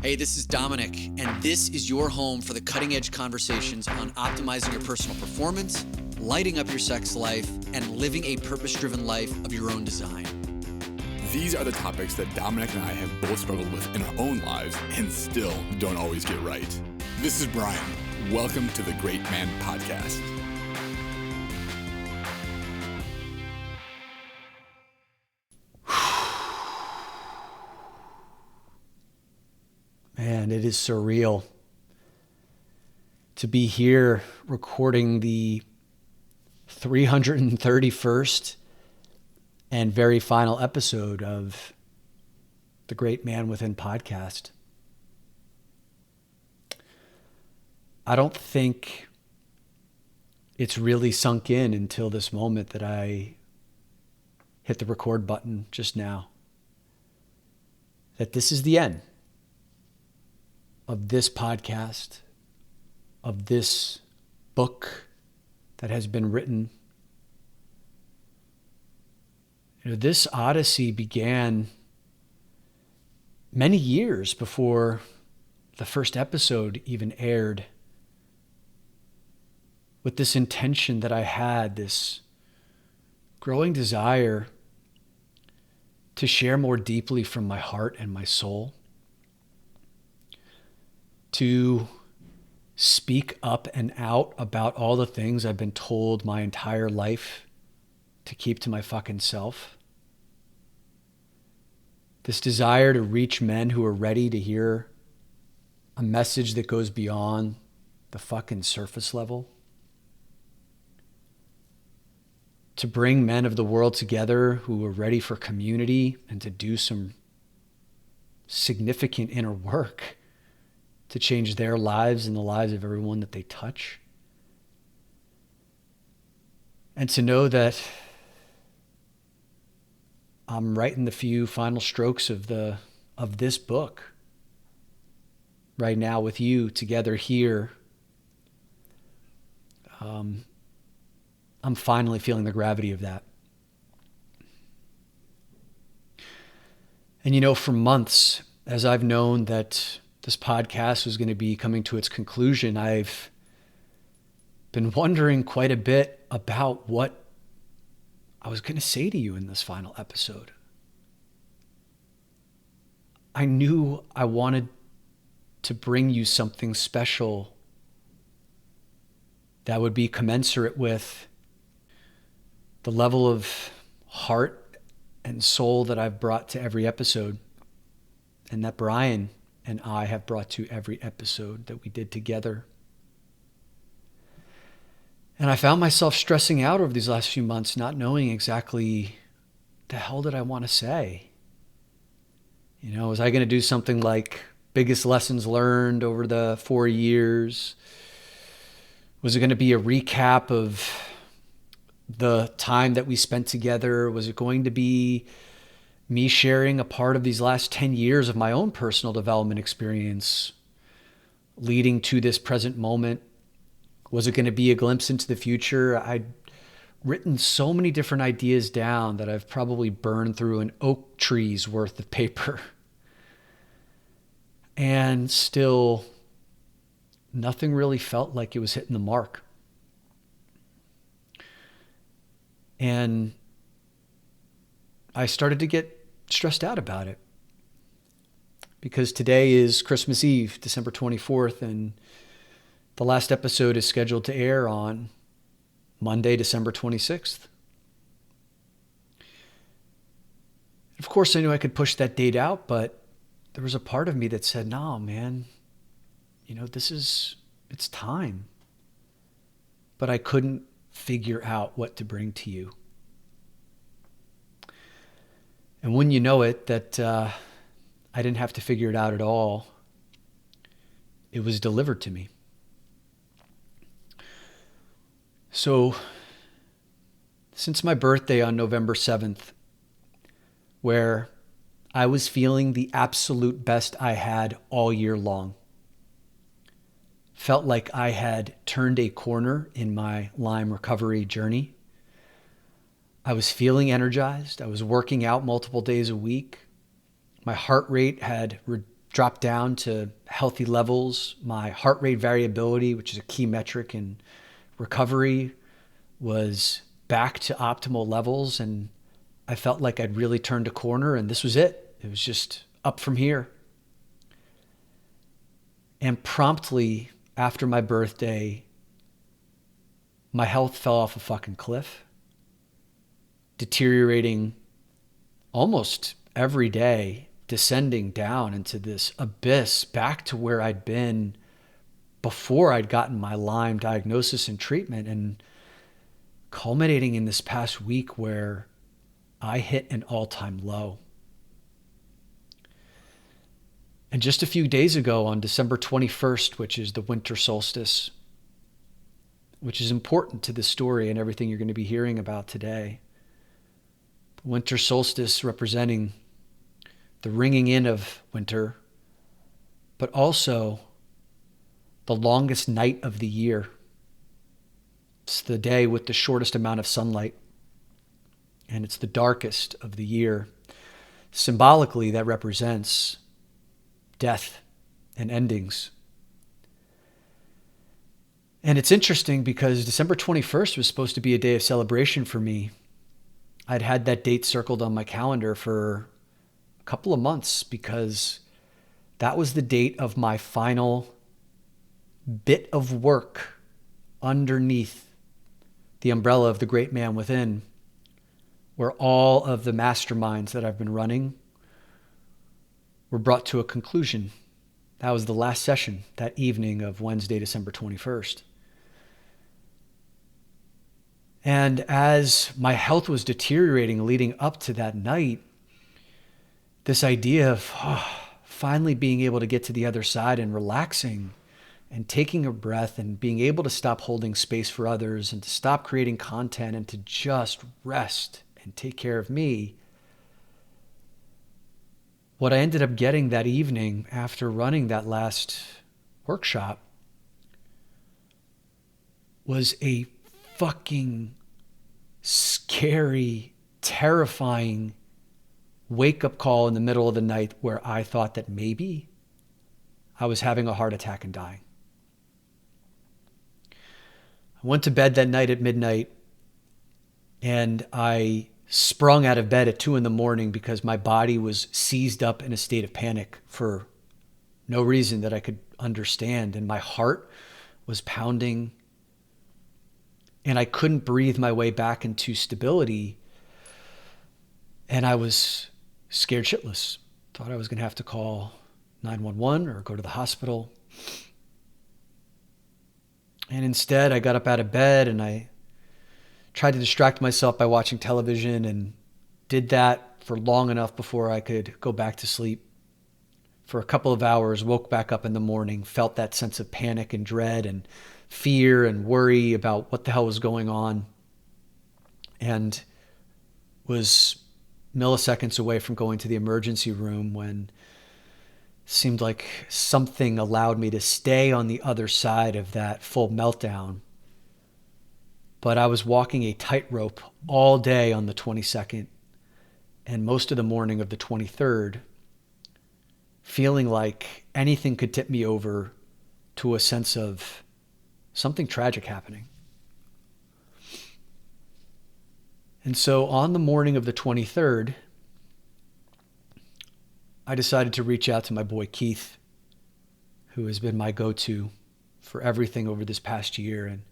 Hey, this is Dominic, and this is your home for the cutting-edge conversations on optimizing your personal performance, lighting up your sex life, and living a purpose-driven life of your own design. These are the topics that Dominic and I have both struggled with in our own lives and still don't always get right. This is Brian. Welcome to the Great Man Podcast. Man, it is surreal to be here recording the 331st and very final episode of the Great Man Within podcast. I don't think it's really sunk in until this moment that I hit the record button just now, that this is the end of this podcast, of this book that has been written. This odyssey began many years before the first episode even aired, with this intention that I had, this growing desire to share more deeply from my heart and my soul, to speak up and out about all the things I've been told my entire life to keep to my fucking self. This desire to reach men who are ready to hear a message that goes beyond the fucking surface level. To bring men of the world together who are ready for community and to do some significant inner work to change their lives and the lives of everyone that they touch. And to know that I'm writing the few final strokes of this book right now with you together here. I'm finally feeling the gravity of that. And for months, as I've known that this podcast was going to be coming to its conclusion, I've been wondering quite a bit about what I was going to say to you in this final episode. I knew I wanted to bring you something special that would be commensurate with the level of heart and soul that I've brought to every episode, and that Brian and I have brought to every episode that we did together. And I found myself stressing out over these last few months, not knowing exactly the hell did I want to say. Was I going to do something like biggest lessons learned over the 4 years? Was it going to be a recap of the time that we spent together? Was it going to be me sharing a part of these last 10 years of my own personal development experience leading to this present moment? Was it going to be a glimpse into the future? I'd written so many different ideas down that I've probably burned through an oak tree's worth of paper. And still, nothing really felt like it was hitting the mark. And I started to get stressed out about it, because today is Christmas Eve, December 24th, and the last episode is scheduled to air on Monday, December 26th. Of course, I knew I could push that date out, but there was a part of me that said, no, man, it's time. But I couldn't figure out what to bring to you. And when you know it, that I didn't have to figure it out at all. It was delivered to me. So, since my birthday on November 7th, where I was feeling the absolute best I had all year long, felt like I had turned a corner in my Lyme recovery journey. I was feeling energized. I was working out multiple days a week. My heart rate had dropped down to healthy levels. My heart rate variability, which is a key metric in recovery, was back to optimal levels. And I felt like I'd really turned a corner, and this was it. It was just up from here. And promptly after my birthday, my health fell off a fucking cliff, deteriorating almost every day, descending down into this abyss back to where I'd been before I'd gotten my Lyme diagnosis and treatment, and culminating in this past week where I hit an all-time low. And just a few days ago, on December 21st, which is the winter solstice, which is important to this story and everything you're going to be hearing about today. The winter solstice representing the ringing in of winter, but also the longest night of the year. It's the day with the shortest amount of sunlight, and it's the darkest of the year. Symbolically, that represents death and endings. And it's interesting because December 21st was supposed to be a day of celebration for me. I'd had that date circled on my calendar for a couple of months because that was the date of my final bit of work underneath the umbrella of the great man within, where all of the masterminds that I've been running were brought to a conclusion. That was the last session that evening of Wednesday, December 21st. And as my health was deteriorating leading up to that night, this idea of finally being able to get to the other side and relaxing and taking a breath and being able to stop holding space for others and to stop creating content and to just rest and take care of me. What I ended up getting that evening after running that last workshop was a fucking scary, terrifying wake-up call in the middle of the night where I thought that maybe I was having a heart attack and dying. I went to bed that night at midnight, and I sprung out of bed at 2 a.m. because my body was seized up in a state of panic for no reason that I could understand. And my heart was pounding, and I couldn't breathe my way back into stability. And I was scared shitless. Thought I was going to have to call 911 or go to the hospital. And instead, I got up out of bed and I tried to distract myself by watching television, and did that for long enough before I could go back to sleep. For a couple of hours, woke back up in the morning, felt that sense of panic and dread and fear and worry about what the hell was going on, and was milliseconds away from going to the emergency room when it seemed like something allowed me to stay on the other side of that full meltdown. But I was walking a tightrope all day on the 22nd and most of the morning of the 23rd, feeling like anything could tip me over to a sense of something tragic happening. And so on the morning of the 23rd, I decided to reach out to my boy Keith, who has been my go-to for everything over this past year. And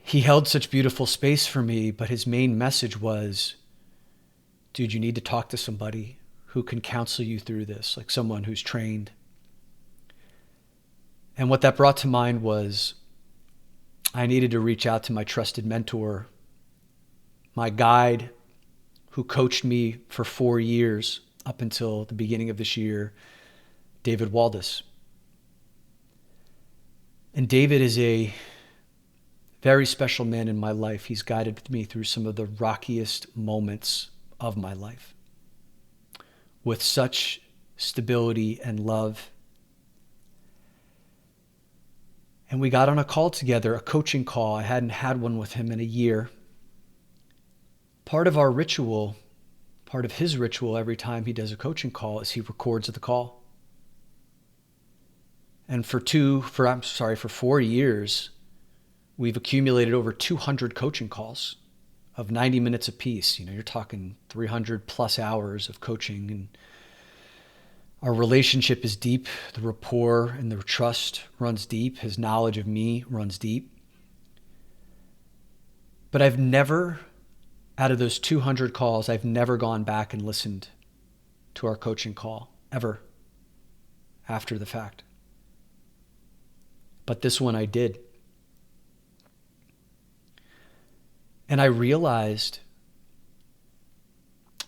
he held such beautiful space for me, but his main message was, dude, you need to talk to somebody who can counsel you through this, like someone who's trained. And what that brought to mind was I needed to reach out to my trusted mentor, my guide who coached me for 4 years up until the beginning of this year, David Waldas. And David is a very special man in my life. He's guided me through some of the rockiest moments of my life with such stability and love. And we got on a call together, a coaching call. I hadn't had one with him in a year. Part of our ritual, part of his ritual every time he does a coaching call is he records the call. And for 4 years, we've accumulated over 200 coaching calls of 90 minutes apiece. You're talking 300 plus hours of coaching, and our relationship is deep. The rapport and the trust runs deep. His knowledge of me runs deep. But I've never, out of those 200 calls, I've never gone back and listened to our coaching call, ever, after the fact. But this one I did. And I realized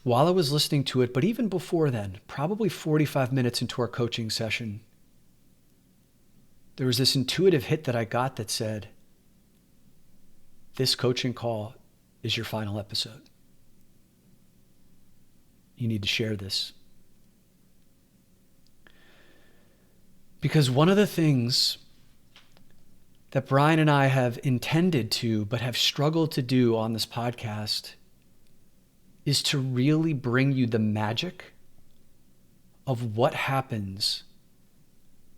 while I was listening to it, but even before then, probably 45 minutes into our coaching session, there was this intuitive hit that I got that said, this coaching call is your final episode. You need to share this. Because one of the things that Brian and I have intended to, but have struggled to do on this podcast, is to really bring you the magic of what happens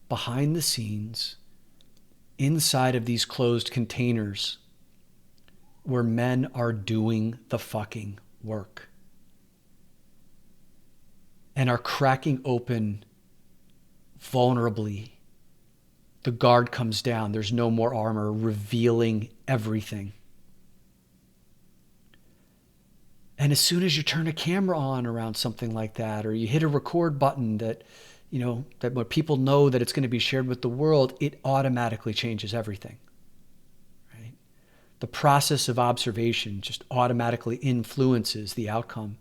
behind the scenes inside of these closed containers where men are doing the fucking work and are cracking open vulnerably. The guard comes down. There's no more armor, revealing everything. And as soon as you turn a camera on around something like that, or you hit a record button that where people know that it's going to be shared with the world, it automatically changes everything. Right? The process of observation just automatically influences the outcome.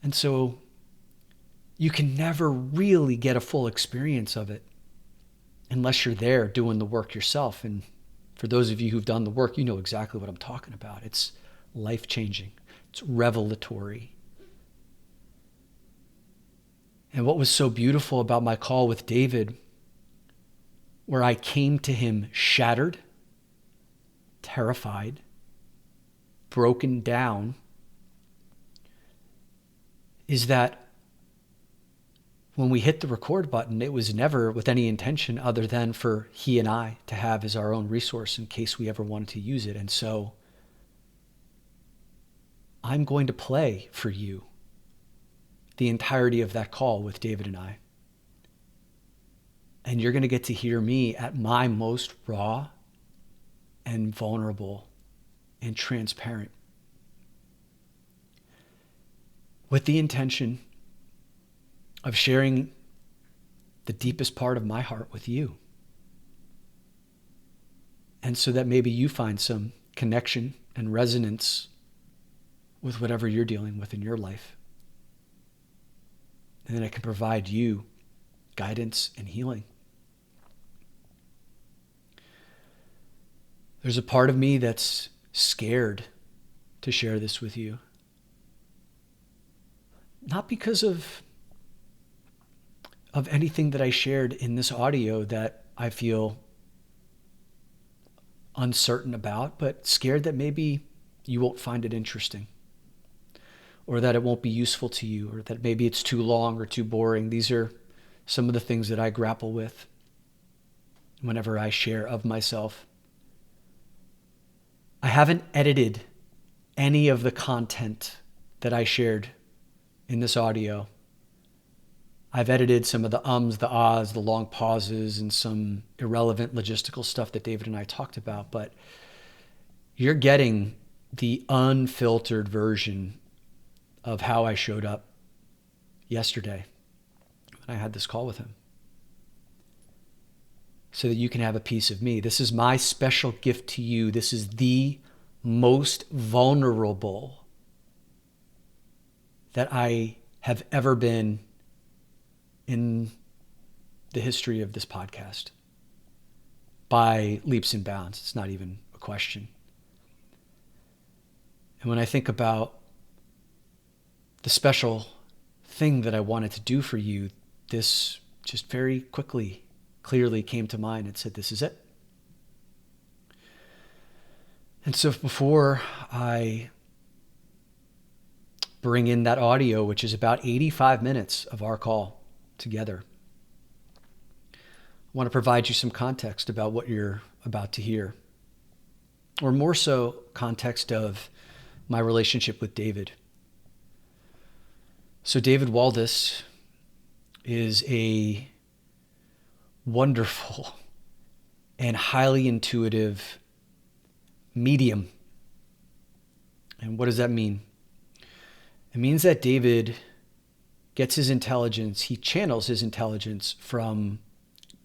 And so you can never really get a full experience of it unless you're there doing the work yourself. And for those of you who've done the work, you know exactly what I'm talking about. It's life-changing. It's revelatory. And what was so beautiful about my call with David, where I came to him shattered, terrified, broken down, is that when we hit the record button, it was never with any intention other than for he and I to have as our own resource in case we ever wanted to use it. And so I'm going to play for you the entirety of that call with David and I. And you're going to get to hear me at my most raw and vulnerable and transparent, with the intention of sharing the deepest part of my heart with you. And so that maybe you find some connection and resonance with whatever you're dealing with in your life. And then I can provide you guidance and healing. There's a part of me that's scared to share this with you. Not because of anything that I shared in this audio that I feel uncertain about, but scared that maybe you won't find it interesting, or that it won't be useful to you, or that maybe it's too long or too boring. These are some of the things that I grapple with whenever I share of myself. I haven't edited any of the content that I shared in this audio. I've edited some of the ums, the ahs, the long pauses, and some irrelevant logistical stuff that David and I talked about, but you're getting the unfiltered version of how I showed up yesterday when I had this call with him, so that you can have a piece of me. This is my special gift to you. This is the most vulnerable that I have ever been in the history of this podcast, by leaps and bounds. It's not even a question. And when I think about the special thing that I wanted to do for you, this just very quickly, clearly came to mind and said, this is it. And so before I bring in that audio, which is about 85 minutes of our call together. I want to provide you some context about what you're about to hear, or more so context of my relationship with David. So David Waldas is a wonderful and highly intuitive medium. And what does that mean? It means that David gets his intelligence, he channels his intelligence from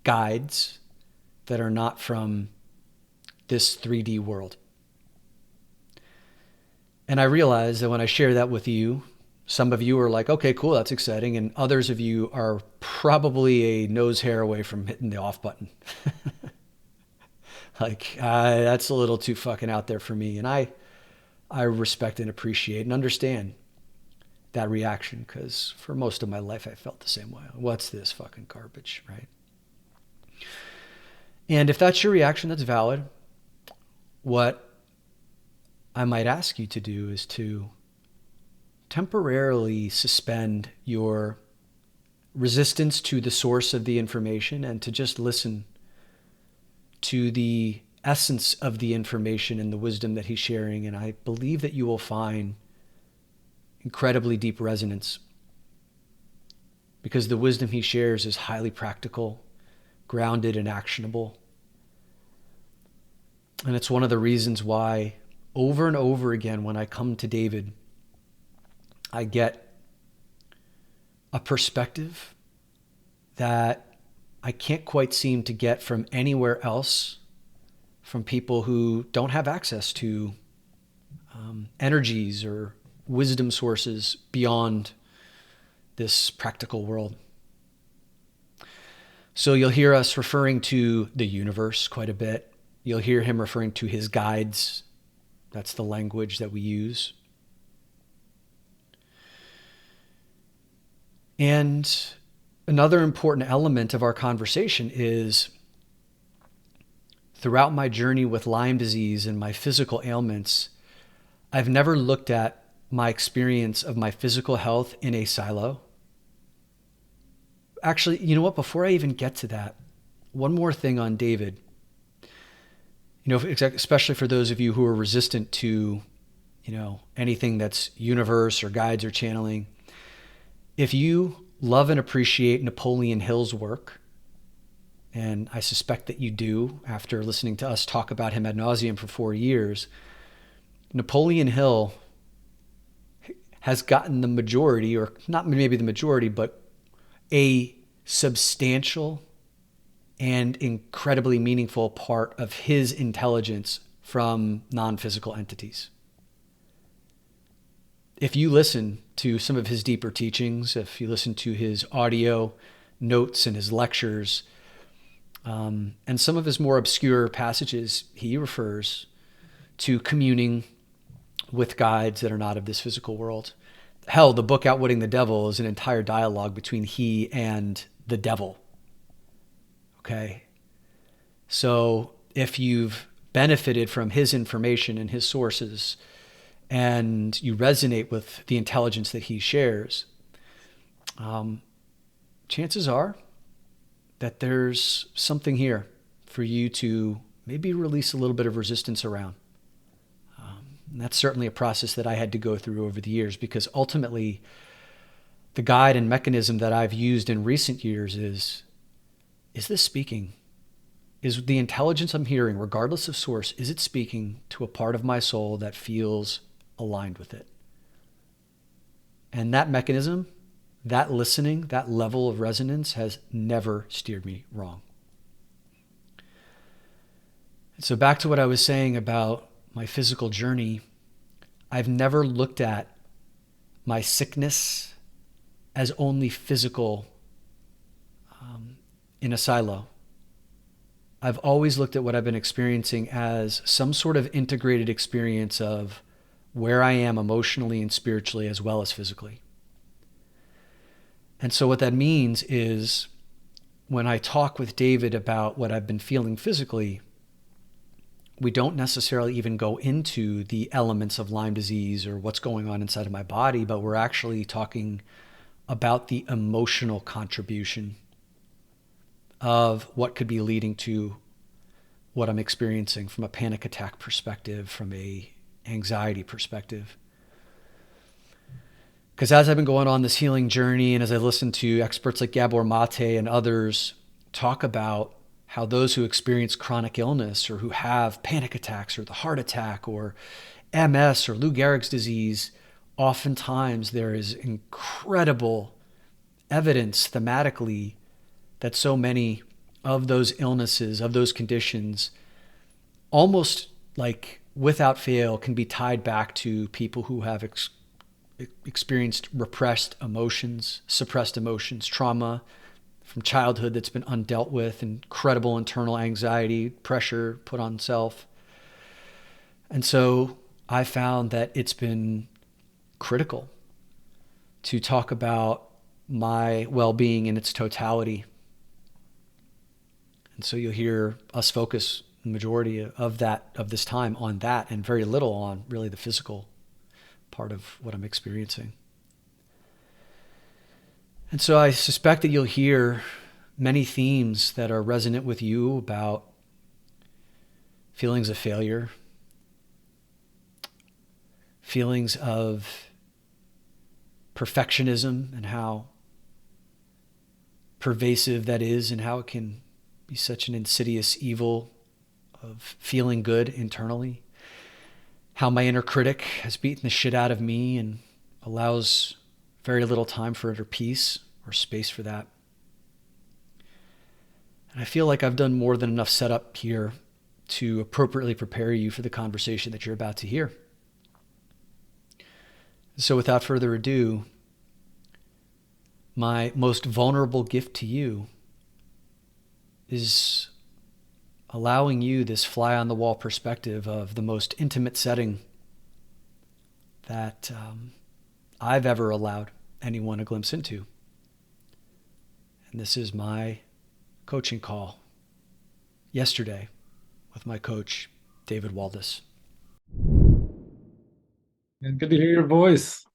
guides that are not from this 3D world. And I realize that when I share that with you, some of you are like, okay, cool, that's exciting. And others of you are probably a nose hair away from hitting the off button. Like, that's a little too fucking out there for me. And I respect and appreciate and understand that reaction, because for most of my life, I felt the same way. What's this fucking garbage, right? And if that's your reaction, that's valid. What I might ask you to do is to temporarily suspend your resistance to the source of the information and to just listen to the essence of the information and the wisdom that he's sharing. And I believe that you will find incredibly deep resonance, because the wisdom he shares is highly practical, grounded, and actionable. And it's one of the reasons why over and over again, when I come to David, I get a perspective that I can't quite seem to get from anywhere else, from people who don't have access to energies or wisdom sources beyond this practical world. So you'll hear us referring to the universe quite a bit. You'll hear him referring to his guides. That's the language that we use. And another important element of our conversation is, throughout my journey with Lyme disease and my physical ailments, I've never looked at my experience of my physical health in a silo. Actually, you know what? Before I even get to that, one more thing on David. You know, especially for those of you who are resistant to, anything that's universe or guides or channeling. If you love and appreciate Napoleon Hill's work, and I suspect that you do after listening to us talk about him ad nauseum for 4 years, Napoleon Hill has gotten the majority, or not maybe the majority, but a substantial and incredibly meaningful part of his intelligence from non-physical entities. If you listen to some of his deeper teachings, if you listen to his audio notes and his lectures, and some of his more obscure passages, he refers to communing with guides that are not of this physical world. Hell, the book Outwitting the Devil is an entire dialogue between he and the devil. Okay? So if you've benefited from his information and his sources, and you resonate with the intelligence that he shares, chances are that there's something here for you to maybe release a little bit of resistance around. And that's certainly a process that I had to go through over the years, because ultimately the guide and mechanism that I've used in recent years is this speaking? Is the intelligence I'm hearing, regardless of source, is it speaking to a part of my soul that feels aligned with it? And that mechanism, that listening, that level of resonance has never steered me wrong. So back to what I was saying about my physical journey, I've never looked at my sickness as only physical in a silo. I've always looked at what I've been experiencing as some sort of integrated experience of where I am emotionally and spiritually as well as physically. And so what that means is, when I talk with David about what I've been feeling physically, we don't necessarily even go into the elements of Lyme disease or what's going on inside of my body, but we're actually talking about the emotional contribution of what could be leading to what I'm experiencing from a panic attack perspective, from a anxiety perspective. Because as I've been going on this healing journey, and as I listen to experts like Gabor Mate and others talk about how those who experience chronic illness or who have panic attacks or the heart attack or MS or Lou Gehrig's disease, oftentimes there is incredible evidence thematically that so many of those illnesses, of those conditions, almost like without fail can be tied back to people who have experienced repressed emotions, suppressed emotions, trauma from childhood that's been undealt with, incredible internal anxiety, pressure put on self. And so I found that it's been critical to talk about my well-being in its totality. And so you'll hear us focus the majority of this time on that, and very little on really the physical part of what I'm experiencing. And so I suspect that you'll hear many themes that are resonant with you about feelings of failure, feelings of perfectionism and how pervasive that is, and how it can be such an insidious evil of feeling good internally. How my inner critic has beaten the shit out of me and allows very little time for inner peace or space for that. And I feel like I've done more than enough setup here to appropriately prepare you for the conversation that you're about to hear. So without further ado, my most vulnerable gift to you is allowing you this fly on the wall perspective of the most intimate setting that I've ever allowed anyone a glimpse into. And this is my coaching call yesterday with my coach, David Waldas. And good to hear your voice.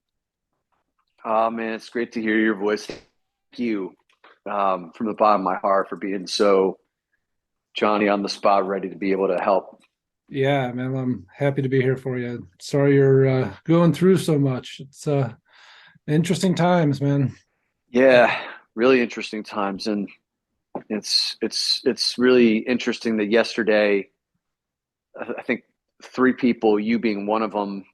Oh, man, it's great to hear your voice. Thank you from the bottom of my heart for being so Johnny on the spot, ready to be able to help. Yeah, man, I'm happy to be here for you. Sorry you're going through so much. It's interesting times, man. Yeah, really interesting times. And it's really interesting that yesterday, I think 3 people, you being one of them,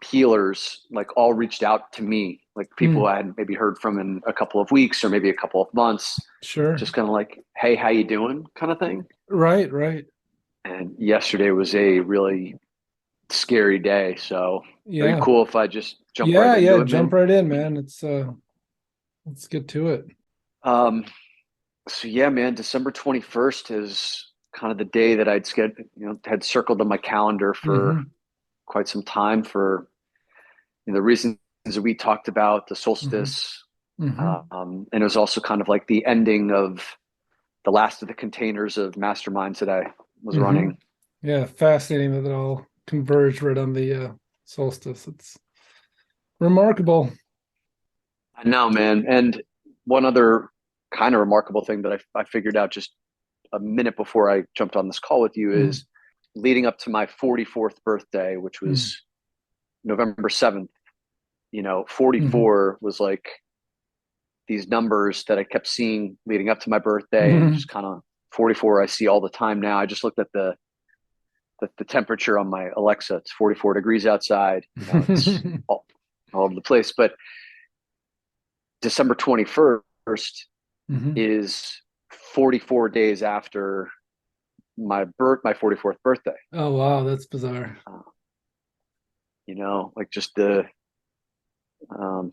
healers, like all reached out to me, like people I hadn't maybe heard from in a couple of weeks or maybe a couple of months. Sure. Just kind of like, hey, how you doing kind of thing. Right. And yesterday was a really scary day. So Yeah. are you cool if I just jump right into it, jump right in, man. Let's get to it. So yeah, man, December 21st is kind of the day that had circled on my calendar for quite some time for the reasons that we talked about, the solstice. And it was also kind of like the ending of the last of the containers of masterminds that I was running. Yeah, fascinating that it all converged right on the solstice. It's remarkable. I know, man. And one other kind of remarkable thing that I figured out just a minute before I jumped on this call with you is leading up to my 44th birthday, which was November 7th, 44 was like these numbers that I kept seeing leading up to my birthday, and just kind of 44 I see all the time now. I just looked at the temperature on my Alexa. It's 44 degrees outside. It's all over the place. But December 21st is 44 days after my 44th birthday. Oh, wow. That's bizarre. Like just the, I don't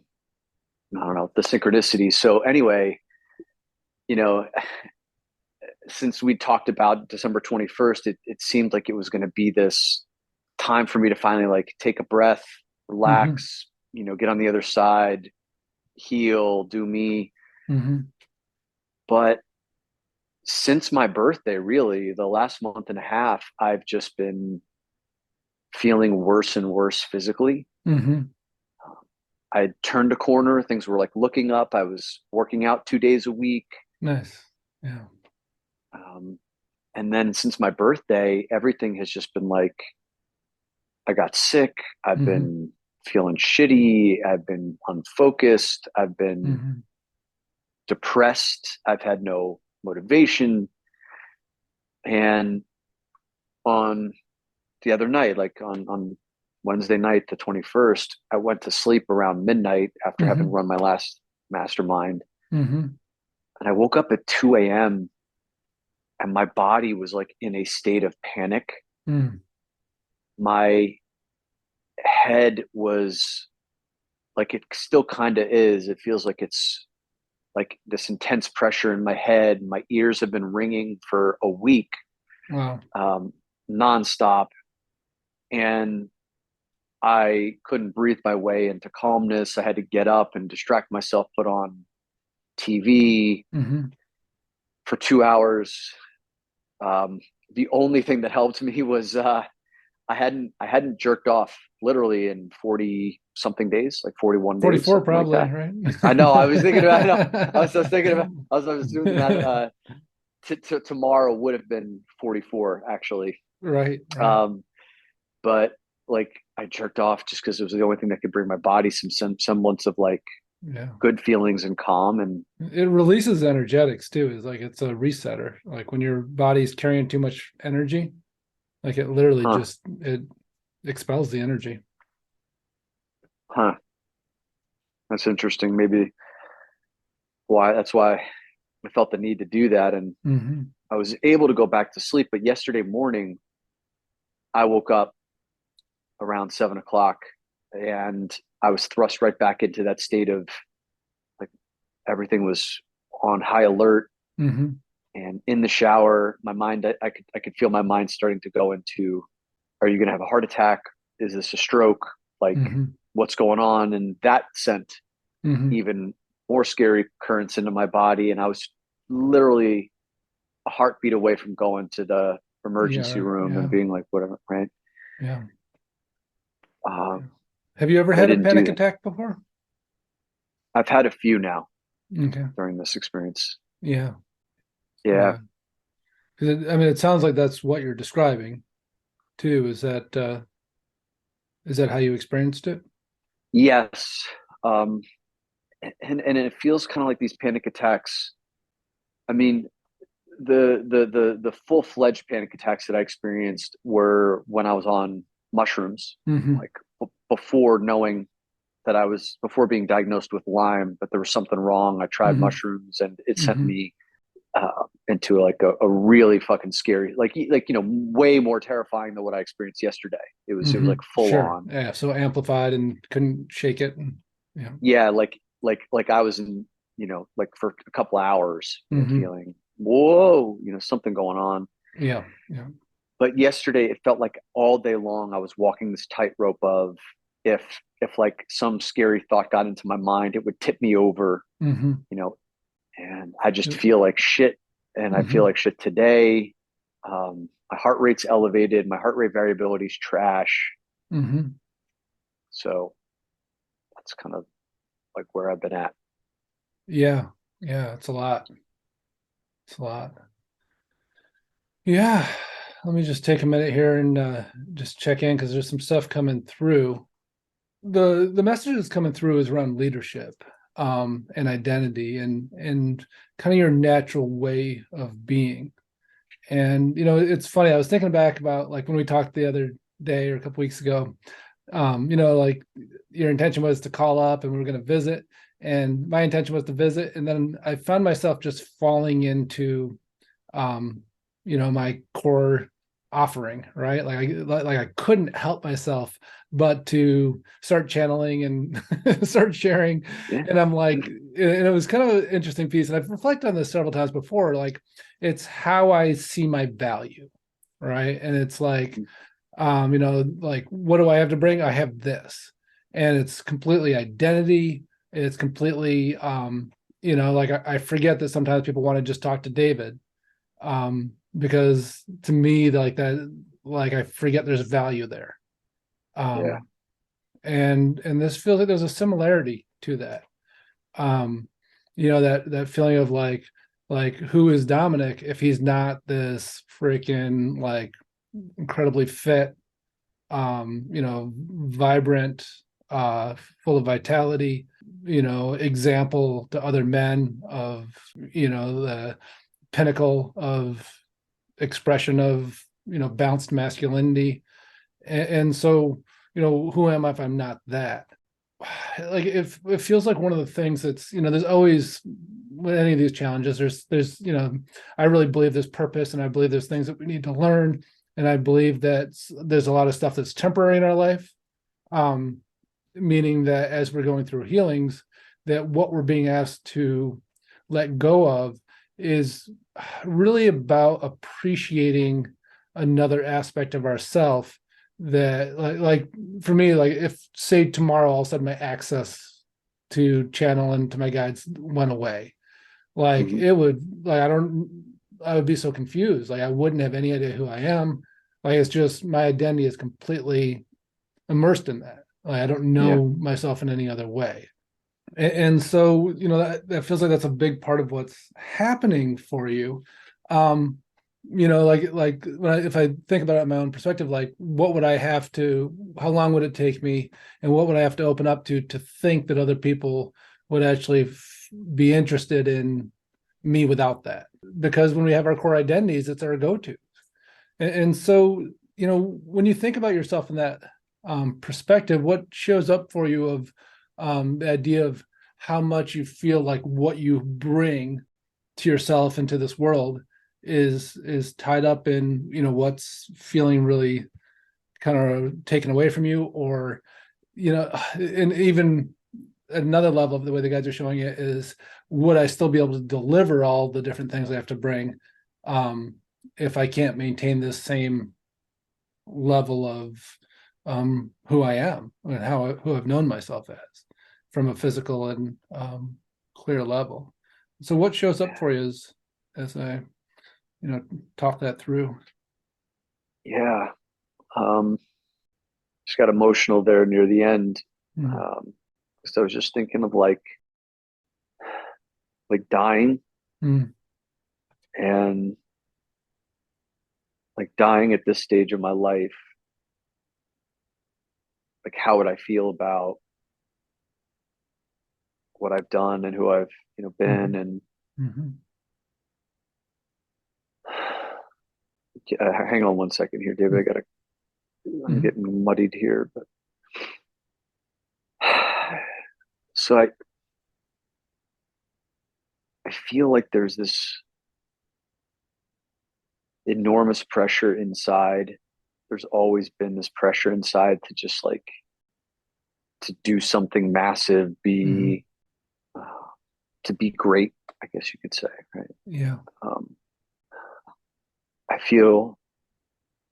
know, the synchronicity. So anyway, since we talked about December 21st, it seemed like it was going to be this time for me to finally like take a breath, relax, get on the other side, heal, do me. But since my birthday, really, the last month and a half, I've just been feeling worse and worse physically. Mm-hmm. I turned a corner. Things were like looking up. I was working out 2 days a week. Nice. Yeah. Um, and then since my birthday, everything has just been like, I got sick. I've Mm-hmm. been feeling shitty. I've been unfocused. I've been Mm-hmm. depressed. I've had no motivation. And on the other night, like on Wednesday night, the 21st, I went to sleep around midnight after having Mm-hmm. run my last mastermind. Mm-hmm. And I woke up at 2 a.m. and my body was like in a state of panic. Mm. My head was like, it still kind of is. It feels like it's like this intense pressure in my head. My ears have been ringing for a week, Wow. nonstop. And I couldn't breathe my way into calmness. I had to get up and distract myself, put on TV Mm-hmm. for 2 hours. Um, the only thing that helped me was I hadn't jerked off literally in 40 something days, like 41 days, 44 something like probably, that. right? I know. I was thinking about. I know. I was thinking about. I was doing the math. Tomorrow would have been 44 actually. Right, right. Um, but like I jerked off just because it was the only thing that could bring my body some semblance of like Yeah. good feelings and calm. And It releases energetics too. It's like it's a resetter. Like when your body's carrying too much energy, like it literally huh, just it expels the energy. huh, that's interesting. Maybe why that's why I felt the need to do that, and Mm-hmm. I was able to go back to sleep. But yesterday morning, I woke up around 7 o'clock, and I was thrust right back into that state of like everything was on high alert. Mm-hmm. And in the shower, my mind, I could feel my mind starting to go into, are you going to have a heart attack? Is this a stroke? Like, Mm-hmm. what's going on? And that sent Mm-hmm. even more scary currents into my body. And I was literally a heartbeat away from going to the Yeah, emergency right. room and Yeah. being like, whatever, right? Yeah. Uh, Yeah. Have you ever but I had a didn't do panic that. attack before? I've had a few now Okay. during this experience. Yeah. Yeah. Yeah. 'Cause I mean, it sounds like that's what you're describing too. Is that how you experienced it? Yes. Um, and it feels kind of like these panic attacks. I mean, the full-fledged panic attacks that I experienced were when I was on mushrooms, Mm-hmm. like before knowing that before being diagnosed with Lyme, that there was something wrong. I tried Mm-hmm. mushrooms and it sent Mm-hmm. me into like a really fucking scary, like way more terrifying than what I experienced yesterday. It was Mm-hmm. like full Sure. on. Yeah. So amplified and couldn't shake it. Yeah. Yeah, like I was in, like for a couple hours, Mm-hmm. feeling whoa, something going on. Yeah. Yeah. But yesterday it felt like all day long I was walking this tightrope of, if like some scary thought got into my mind, it would tip me over, Mm-hmm. you know, and I just feel like shit. And I feel Mm-hmm. like shit today. My heart rate's elevated. My heart rate variability is trash. Mm-hmm. So that's kind of like where I've been at. Yeah. Yeah. It's a lot. It's a lot. Yeah. Let me just take a minute here and just check in because there's some stuff coming through. The message that's coming through is around leadership and identity and kind of your natural way of being. And it's funny, I was thinking back about like when we talked the other day or a couple weeks ago, like your intention was to call up and we were going to visit, and my intention was to visit, and then I found myself just falling into my core offering, right? Like I couldn't help myself but to start channeling and start sharing. Yeah. And I'm like, and it was kind of an interesting piece. And I've reflected on this several times before. Like, it's how I see my value, right? And it's like, like, what do I have to bring? I have this. And it's completely identity. It's completely, like I forget that sometimes people want to just talk to David, because to me, like that, like I forget there's value there. Yeah. And this feels like there's a similarity to that. That feeling of like who is Dominic if he's not this freaking like incredibly fit, vibrant, full of vitality, example to other men of, the pinnacle of expression of, balanced masculinity. And so, who am I if I'm not that? Like it feels like one of the things that's, there's always with any of these challenges, there's I really believe there's purpose, and I believe there's things that we need to learn, and I believe that there's a lot of stuff that's temporary in our life, meaning that as we're going through healings, that what we're being asked to let go of is really about appreciating another aspect of ourself that like for me, like if say tomorrow all of a sudden my access to channel and to my guides went away, like Mhm. it would, like I would be so confused, like I wouldn't have any idea who I am. Like it's just my identity is completely immersed in that. Like I don't Yeah. know myself in any other way. And so, that feels like that's a big part of what's happening for you. Like if I think about it in my own perspective, like what would I have to, how long would it take me, and what would I have to open up to think that other people would actually be interested in me without that? Because when we have our core identities, it's our go-to. And so, when you think about yourself in that perspective, what shows up for you of the idea of how much you feel like what you bring to yourself and to this world is tied up in, what's feeling really kind of taken away from you, or, and even another level of the way the guys are showing it is, would I still be able to deliver all the different things I have to bring, if I can't maintain this same level of who I am and who I've known myself as from a physical and clear level. So what shows up for you as I, talk that through? Yeah. Um, just got emotional there near the end. Mm, So I was just thinking of like dying, mm, and like dying at this stage of my life. Like, how would I feel about what I've done and who I've, been? mm, And mm, hang on one second here, David. I'm mm, getting muddied here, but so I feel like there's this enormous pressure inside. There's always been this pressure inside to just like to do something massive, mm. uh, to be great, I guess you could say, right? Yeah, Um, I feel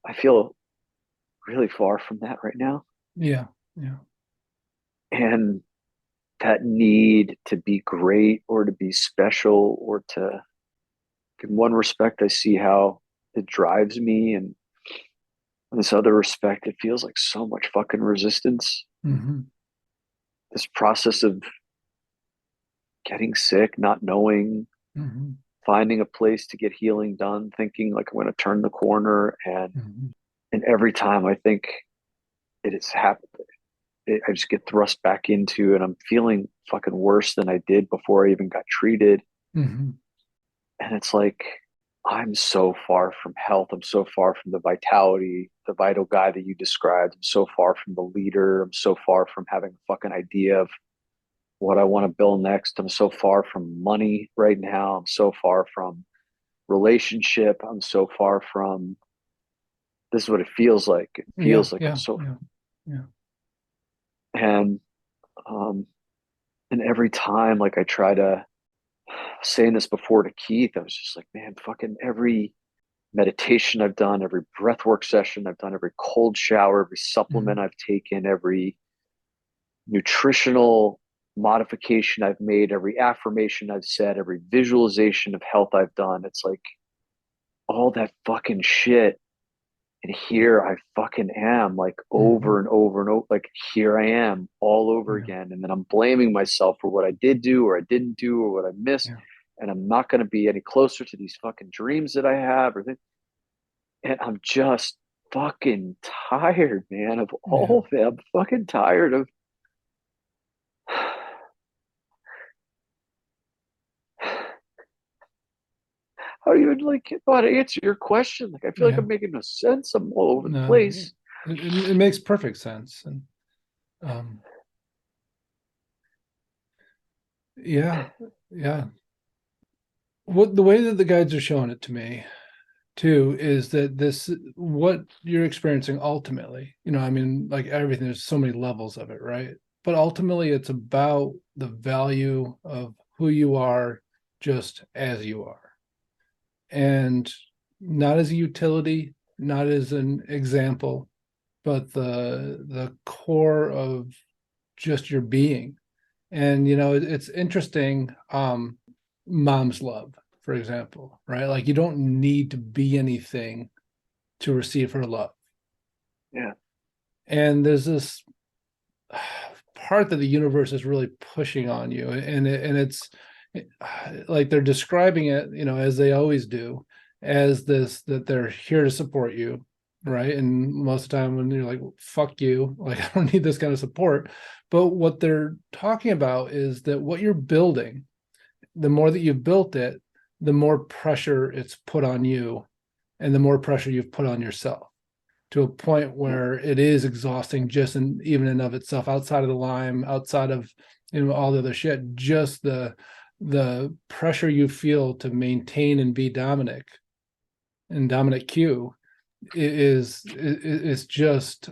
I feel really far from that right now, yeah, yeah. and that need to be great or to be special or to, in one respect, I see how it drives me, and in this other respect, it feels like so much fucking resistance. Mm-hmm. This process of getting sick, not knowing, Mm-hmm. finding a place to get healing done, thinking like I'm going to turn the corner, Mm-hmm. and every time I think it has happened, I just get thrust back into, and I'm feeling fucking worse than I did before I even got treated. Mm-hmm. And it's like I'm so far from health. I'm so far from the vitality, the vital guy that you described. I'm so far from the leader. I'm so far from having a fucking idea of what I want to build next. I'm so far from money right now. I'm so far from relationship. I'm so far from, this is what it feels like. It Yeah, feels like I'm yeah, so, yeah, yeah. and um and every time like I try to, saying this before to Keith, I was just like, man, fucking every meditation I've done, every breathwork session I've done, every cold shower, every supplement Mm-hmm. I've taken, every nutritional modification I've made, every affirmation I've said, every visualization of health I've done, it's like all that fucking shit. And here I fucking am, like over and over and over, like here I am all over Yeah. again. And then I'm blaming myself for what I did do or I didn't do or what I missed. Yeah. And I'm not going to be any closer to these fucking dreams that I have and I'm just fucking tired, man, of Yeah. all of it. I'm fucking tired of how do you even like know how to answer your question? Like I feel like Yeah. I'm making no sense. I'm all over the No, place. it makes perfect sense. And um, yeah, yeah. What the way that the guides are showing it to me too is that this what you're experiencing ultimately, I mean, like everything, there's so many levels of it, right? But ultimately it's about the value of who you are just as you are. And not as a utility, not as an example, but the core of just your being. And it's interesting, mom's love, for example, right? Like you don't need to be anything to receive her love. Yeah. And there's this part that the universe is really pushing on you, and it's like they're describing it, as they always do, as this, that they're here to support you, right? And most of the time when you're like, fuck you, like I don't need this kind of support. But what they're talking about is that what you're building, the more that you've built it, the more pressure it's put on you, and the more pressure you've put on yourself, to a point where it is exhausting, just in even and of itself, outside of the Lyme, outside of all the other shit. Just the pressure you feel to maintain and be Dominic and Dominic Q is just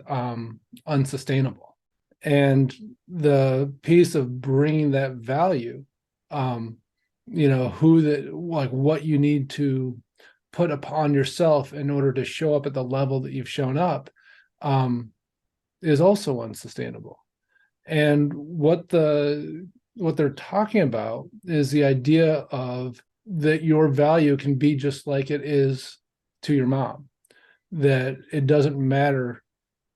unsustainable. And the piece of bringing that value, who that, like what you need to put upon yourself in order to show up at the level that you've shown up, is also unsustainable. And what they're talking about is the idea of that your value can be just like it is to your mom, that it doesn't matter,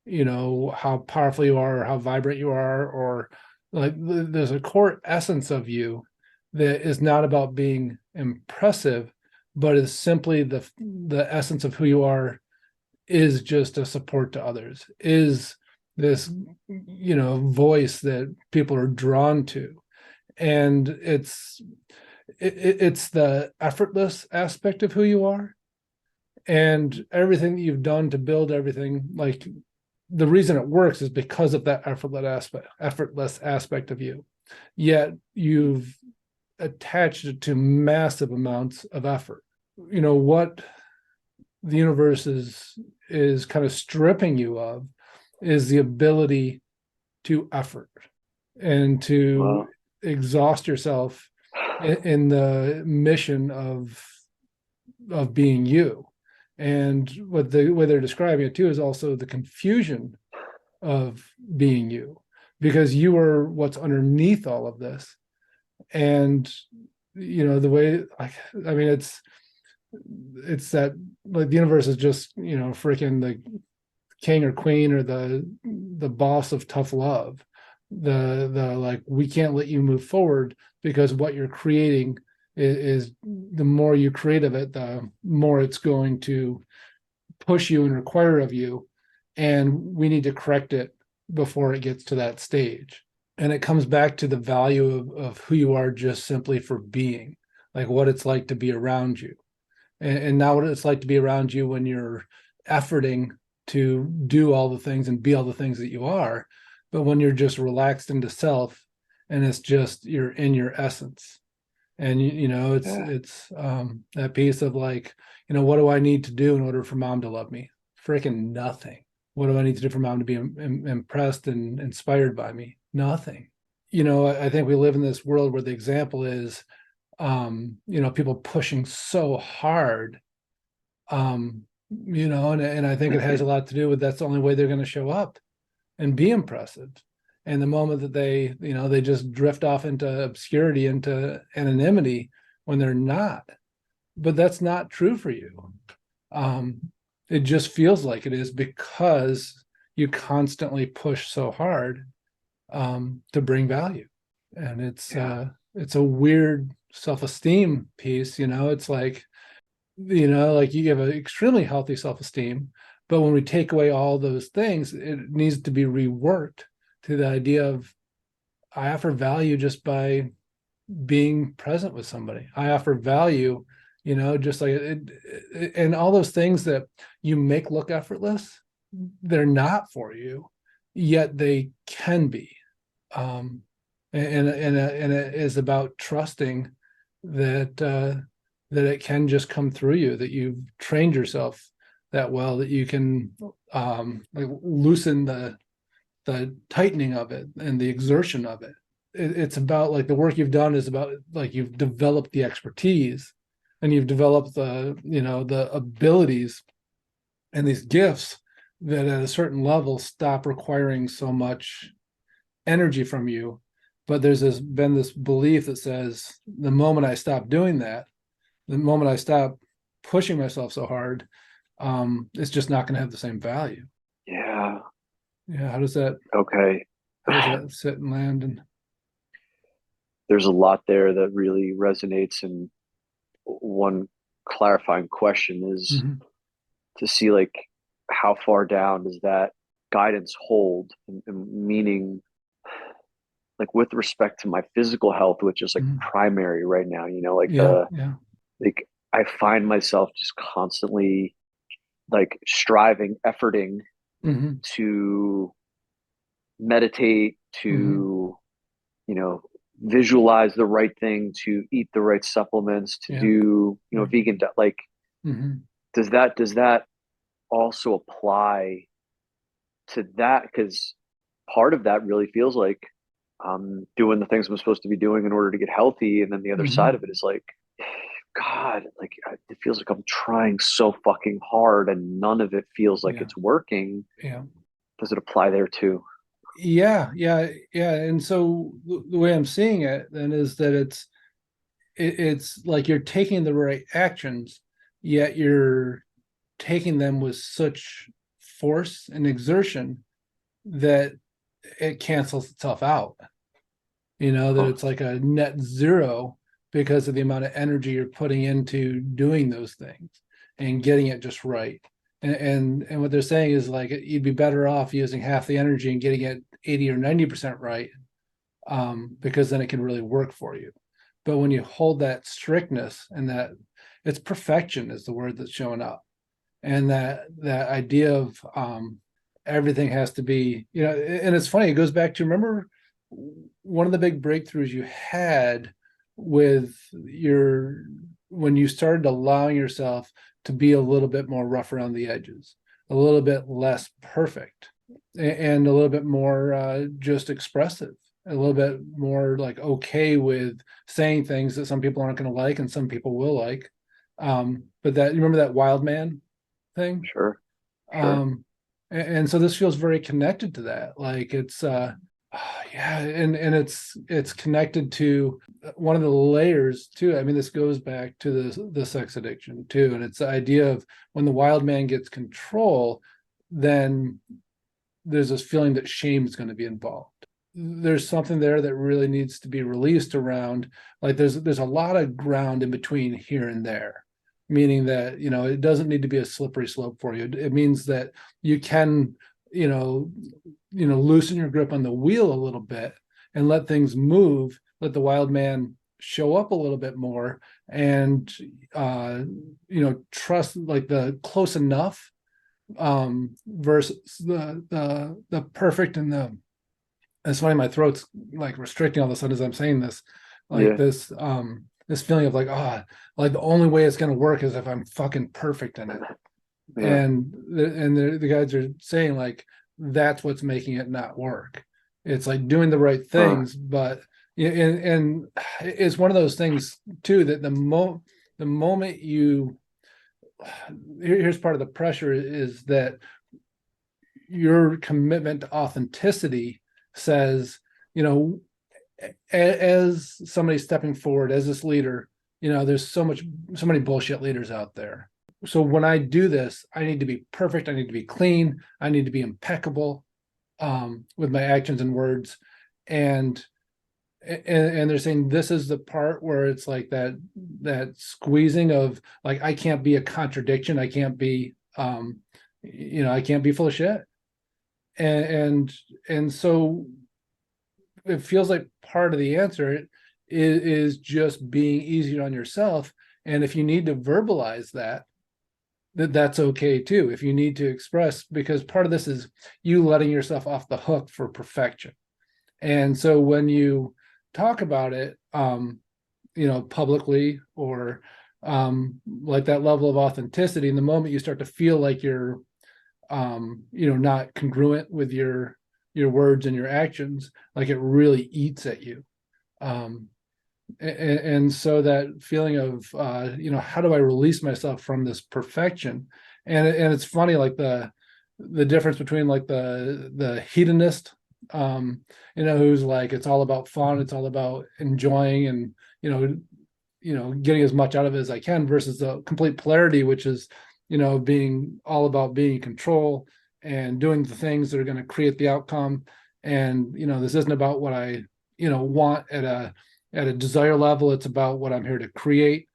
how powerful you are or how vibrant you are, or like there's a core essence of you that is not about being impressive, but is simply the essence of who you are, is just a support to others, is this voice that people are drawn to. And it's the effortless aspect of who you are, and everything that you've done to build everything, like the reason it works is because of that effortless aspect of you. Yet you've attached it to massive amounts of effort. What the universe is kind of stripping you of is the ability to effort and to Well, exhaust yourself in the mission of being you. And what the way they're describing it too is also the confusion of being you, because you are what's underneath all of this. And the way, like, I mean, it's that, like, the universe is just freaking the king or queen or the boss of tough love, the like, we can't let you move forward because what you're creating is the more you create of it, the more it's going to push you and require of you, and we need to correct it before it gets to that stage. And it comes back to the value of who you are just simply for being, like what it's like to be around you, and not what it's like to be around you when you're efforting to do all the things and be all the things that you are, but when you're just relaxed into self, and it's just you're in your essence. And yeah. it's that piece of like, what do I need to do in order for mom to love me? Freaking nothing. What do I need to do for mom to be impressed and inspired by me? Nothing. I think we live in this world where the example is, people pushing so hard, and I think it has a lot to do with that's the only way they're going to show up and be impressive. And the moment that they just drift off into obscurity, into anonymity, when they're not, but that's not true for you. It just feels like it is because you constantly push so hard to bring value. And it's a weird self-esteem piece, it's like, like you have an extremely healthy self-esteem, but when we take away all those things, it needs to be reworked to the idea of, I offer value just by being present with somebody. I offer value, just like and all those things that you make look effortless, they're not for you, yet they can be. And it is about trusting that that it can just come through you, that you've trained yourself that well that you can like loosen the tightening of it and the exertion of it. It's about like the work you've done is about like you've developed the expertise and you've developed the abilities and these gifts that at a certain level stop requiring so much energy from you. But there's been this belief that says the moment I stop doing that, the moment I stop pushing myself so hard, it's just not going to have the same value. Yeah. How does that sit and land? And there's a lot there that really resonates. And one clarifying question is to see like how far down does that guidance hold, and meaning like with respect to my physical health, which is like primary right now, like I find myself just constantly like striving, efforting to meditate, to, visualize the right thing, to eat the right supplements, to do, vegan, like, does that also apply to that? Because part of that really feels like I'm doing the things I'm supposed to be doing in order to get healthy. And then the other side of it is like, God, like it feels like I'm trying so fucking hard and none of it feels like it's working. Yeah. Does it apply there too? Yeah. And so the way I'm seeing it then is that it's like you're taking the right actions, yet you're taking them with such force and exertion that it cancels itself out. That it's like a net zero because of the amount of energy you're putting into doing those things and getting it just right. And what they're saying is like you'd be better off using half the energy and getting it 80 or 90% right, because then it can really work for you. But when you hold that strictness and that it's perfection is the word that's showing up, and that idea of everything has to be, and it's funny, it goes back to, remember one of the big breakthroughs you had with when you started allowing yourself to be a little bit more rough around the edges, a little bit less perfect, and a little bit more just expressive, a little bit more like okay with saying things that some people aren't going to like and some people will like. But that, you remember that wild man thing? Sure. And so this feels very connected to that. Like it's and it's connected to one of the layers too. I mean, this goes back to the sex addiction too, and it's the idea of when the wild man gets control, then there's this feeling that shame is going to be involved. There's something there that really needs to be released around, like there's a lot of ground in between here and there, meaning that it doesn't need to be a slippery slope for you. It means that you can loosen your grip on the wheel a little bit and let things move, let the wild man show up a little bit more, and trust like the close enough versus the perfect. And it's funny, my throat's like restricting all of a sudden as I'm saying this, like this feeling of like, like the only way it's going to work is if I'm fucking perfect in it. And the guys are saying like that's what's making it not work. It's like doing the right things, but and it's one of those things too that the moment you here's part of the pressure is that your commitment to authenticity says, as somebody stepping forward as this leader, there's so many bullshit leaders out there. So when I do this, I need to be perfect. I need to be clean. I need to be impeccable with my actions and words. And they're saying this is the part where it's like that squeezing of like, I can't be a contradiction. I can't be, I can't be full of shit. And so it feels like part of the answer is just being easier on yourself. And if you need to verbalize that's okay too. If you need to express, because part of this is you letting yourself off the hook for perfection. And so when you talk about it, publicly or like that level of authenticity, in the moment you start to feel like you're, not congruent with your words and your actions, like it really eats at you. And so that feeling of, how do I release myself from this perfection? And it's funny, like the difference between like the hedonist, who's like, it's all about fun, it's all about enjoying and, getting as much out of it as I can, versus the complete polarity, which is, being all about being in control and doing the things that are going to create the outcome. And, this isn't about what I, want at a desire level. It's about what I'm here to create.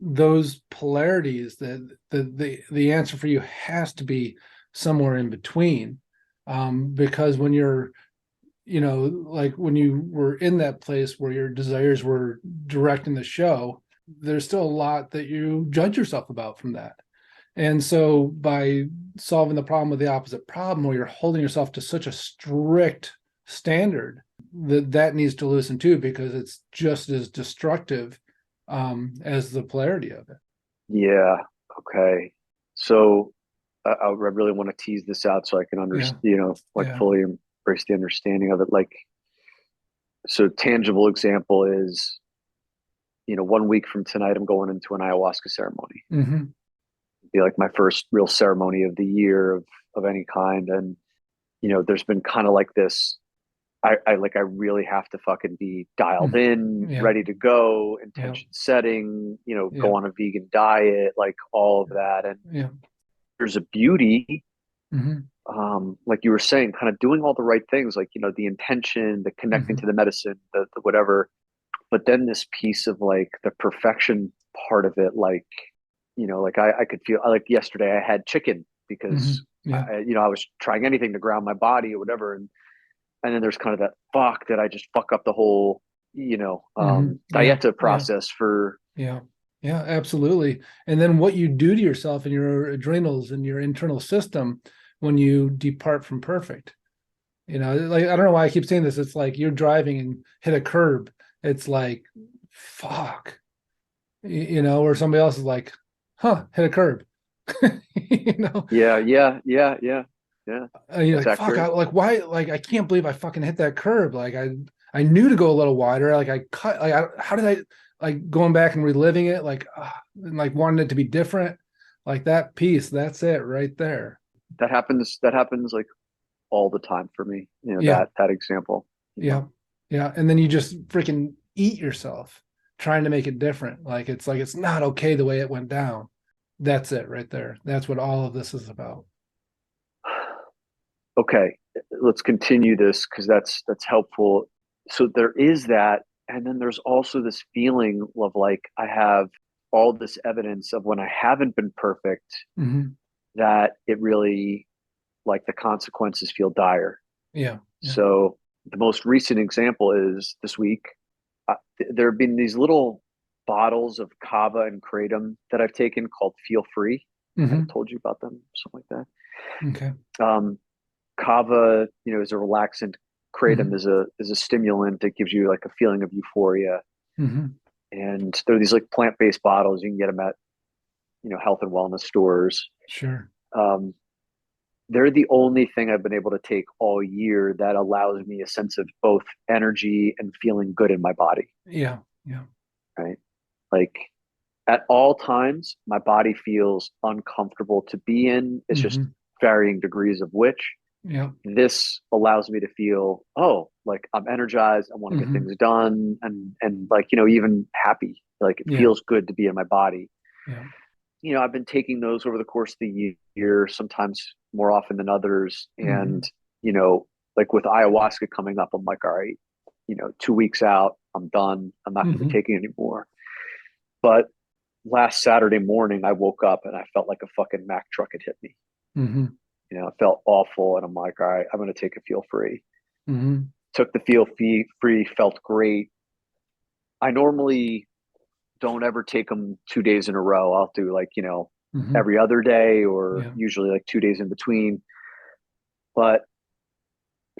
Those polarities, that the answer for you has to be somewhere in between. Because when you're, like when you were in that place where your desires were directing the show, there's still a lot that you judge yourself about from that. And so by solving the problem with the opposite problem, where you're holding yourself to such a strict standard, that needs to loosen too, because it's just as destructive as the polarity of it. Yeah. Okay. So I really want to tease this out so I can understand, fully embrace the understanding of it. Like, so tangible example is, 1 week from tonight, I'm going into an ayahuasca ceremony. Mm-hmm. Be like my first real ceremony of the year of any kind. And, there's been kind of like this, I really have to fucking be dialed in, ready to go, intention setting, go on a vegan diet, like all of that. And there's a beauty, like you were saying, kind of doing all the right things, like, the intention, the connecting to the medicine, the whatever. But then this piece of like the perfection part of it, like, like I could feel, like yesterday I had chicken because I was trying anything to ground my body or whatever. And then there's kind of that fuck, that I just fuck up the whole, dieta process for. Yeah, absolutely. And then what you do to yourself and your adrenals and your internal system when you depart from perfect. Like, I don't know why I keep saying this. It's like you're driving and hit a curb. It's like, fuck, or somebody else is like, hit a curb. Yeah. You're like, fuck, why? Like, I can't believe I fucking hit that curb. Like, I knew to go a little wider. Like, I cut. Like, how did I? Like, going back and reliving it, like, and like wanting it to be different. Like that piece. That's it right there. That happens like all the time for me. That example. Yeah. And then you just freaking eat yourself trying to make it different. Like, it's not okay the way it went down. That's it right there. That's what all of this is about. Okay, let's continue this, because that's helpful. So there is that, and then there's also this feeling of like, I have all this evidence of when I haven't been perfect, that it really, like, the consequences feel dire. Yeah. So the most recent example is this week. There have been these little bottles of kava and kratom that I've taken called Feel Free. I told you about them, something like that. Okay. Kava, is a relaxant. Kratom is a stimulant that gives you like a feeling of euphoria. And there are these like plant-based bottles. You can get them at, health and wellness stores. Sure. They're the only thing I've been able to take all year that allows me a sense of both energy and feeling good in my body. Yeah. Right. Like, at all times, my body feels uncomfortable to be in. It's just varying degrees of which. Yeah. This allows me to feel, oh, like I'm energized. I want to get Mm-hmm. things done, and like, even happy. Like it Yeah. feels good to be in my body. Yeah. I've been taking those over the course of the year, sometimes more often than others. Mm-hmm. And, like with ayahuasca coming up, I'm like, all right, 2 weeks out, I'm done. I'm not going to be Mm-hmm. taking anymore. But last Saturday morning, I woke up and I felt like a fucking Mack truck had hit me. Mm-hmm. It felt awful. And I'm like, all right, I'm going to take a feel free. Mm-hmm. Took the feel free, felt great. I normally don't ever take them 2 days in a row. I'll do like, Mm-hmm. every other day or Yeah. usually like 2 days in between. But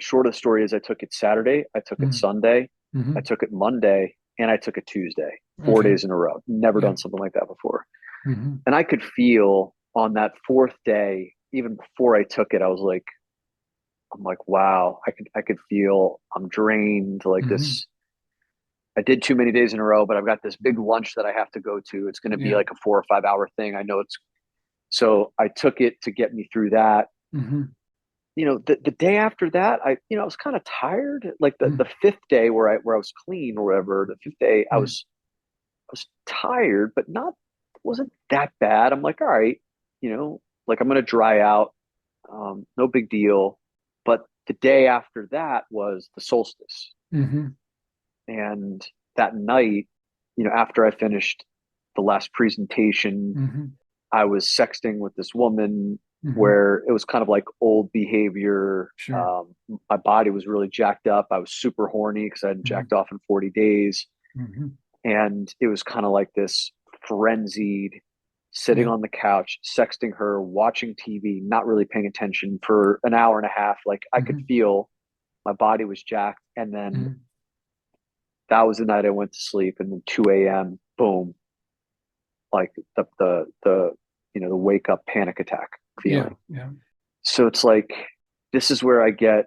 short of the story is I took it Saturday, I took it Sunday, Mm-hmm. I took it Monday, and I took it Tuesday, four Okay. days in a row. Never Yeah. done something like that before. Mm-hmm. And I could feel on that fourth day, even before I took it, I'm like, wow, I could feel I'm drained. Like Mm-hmm. this, I did too many days in a row, but I've got this big lunch that I have to go to. It's going to be Yeah. like a 4 or 5 hour thing. I know it's so I took it to get me through that. Mm-hmm. The day after that, I was kind of tired. Like the, Mm-hmm. the fifth day where I was clean or whatever, the fifth day I was tired, but wasn't that bad. I'm like, all right, like I'm gonna dry out. No big deal. But the day after that was the solstice. Mm-hmm. And that night, after I finished the last presentation, Mm-hmm. I was sexting with this woman Mm-hmm. where it was kind of like old behavior. Sure. My body was really jacked up. I was super horny because I hadn't Mm-hmm. jacked off in 40 days. Mm-hmm. And it was kind of like this frenzied sitting Yeah. on the couch, sexting her, watching TV, not really paying attention for an hour and a half. Like I could Mm-hmm. feel my body was jacked. And then Mm-hmm. that was the night I went to sleep. And then 2 a.m., boom, like the wake up panic attack Yeah. feeling. Yeah. So it's like, this is where I get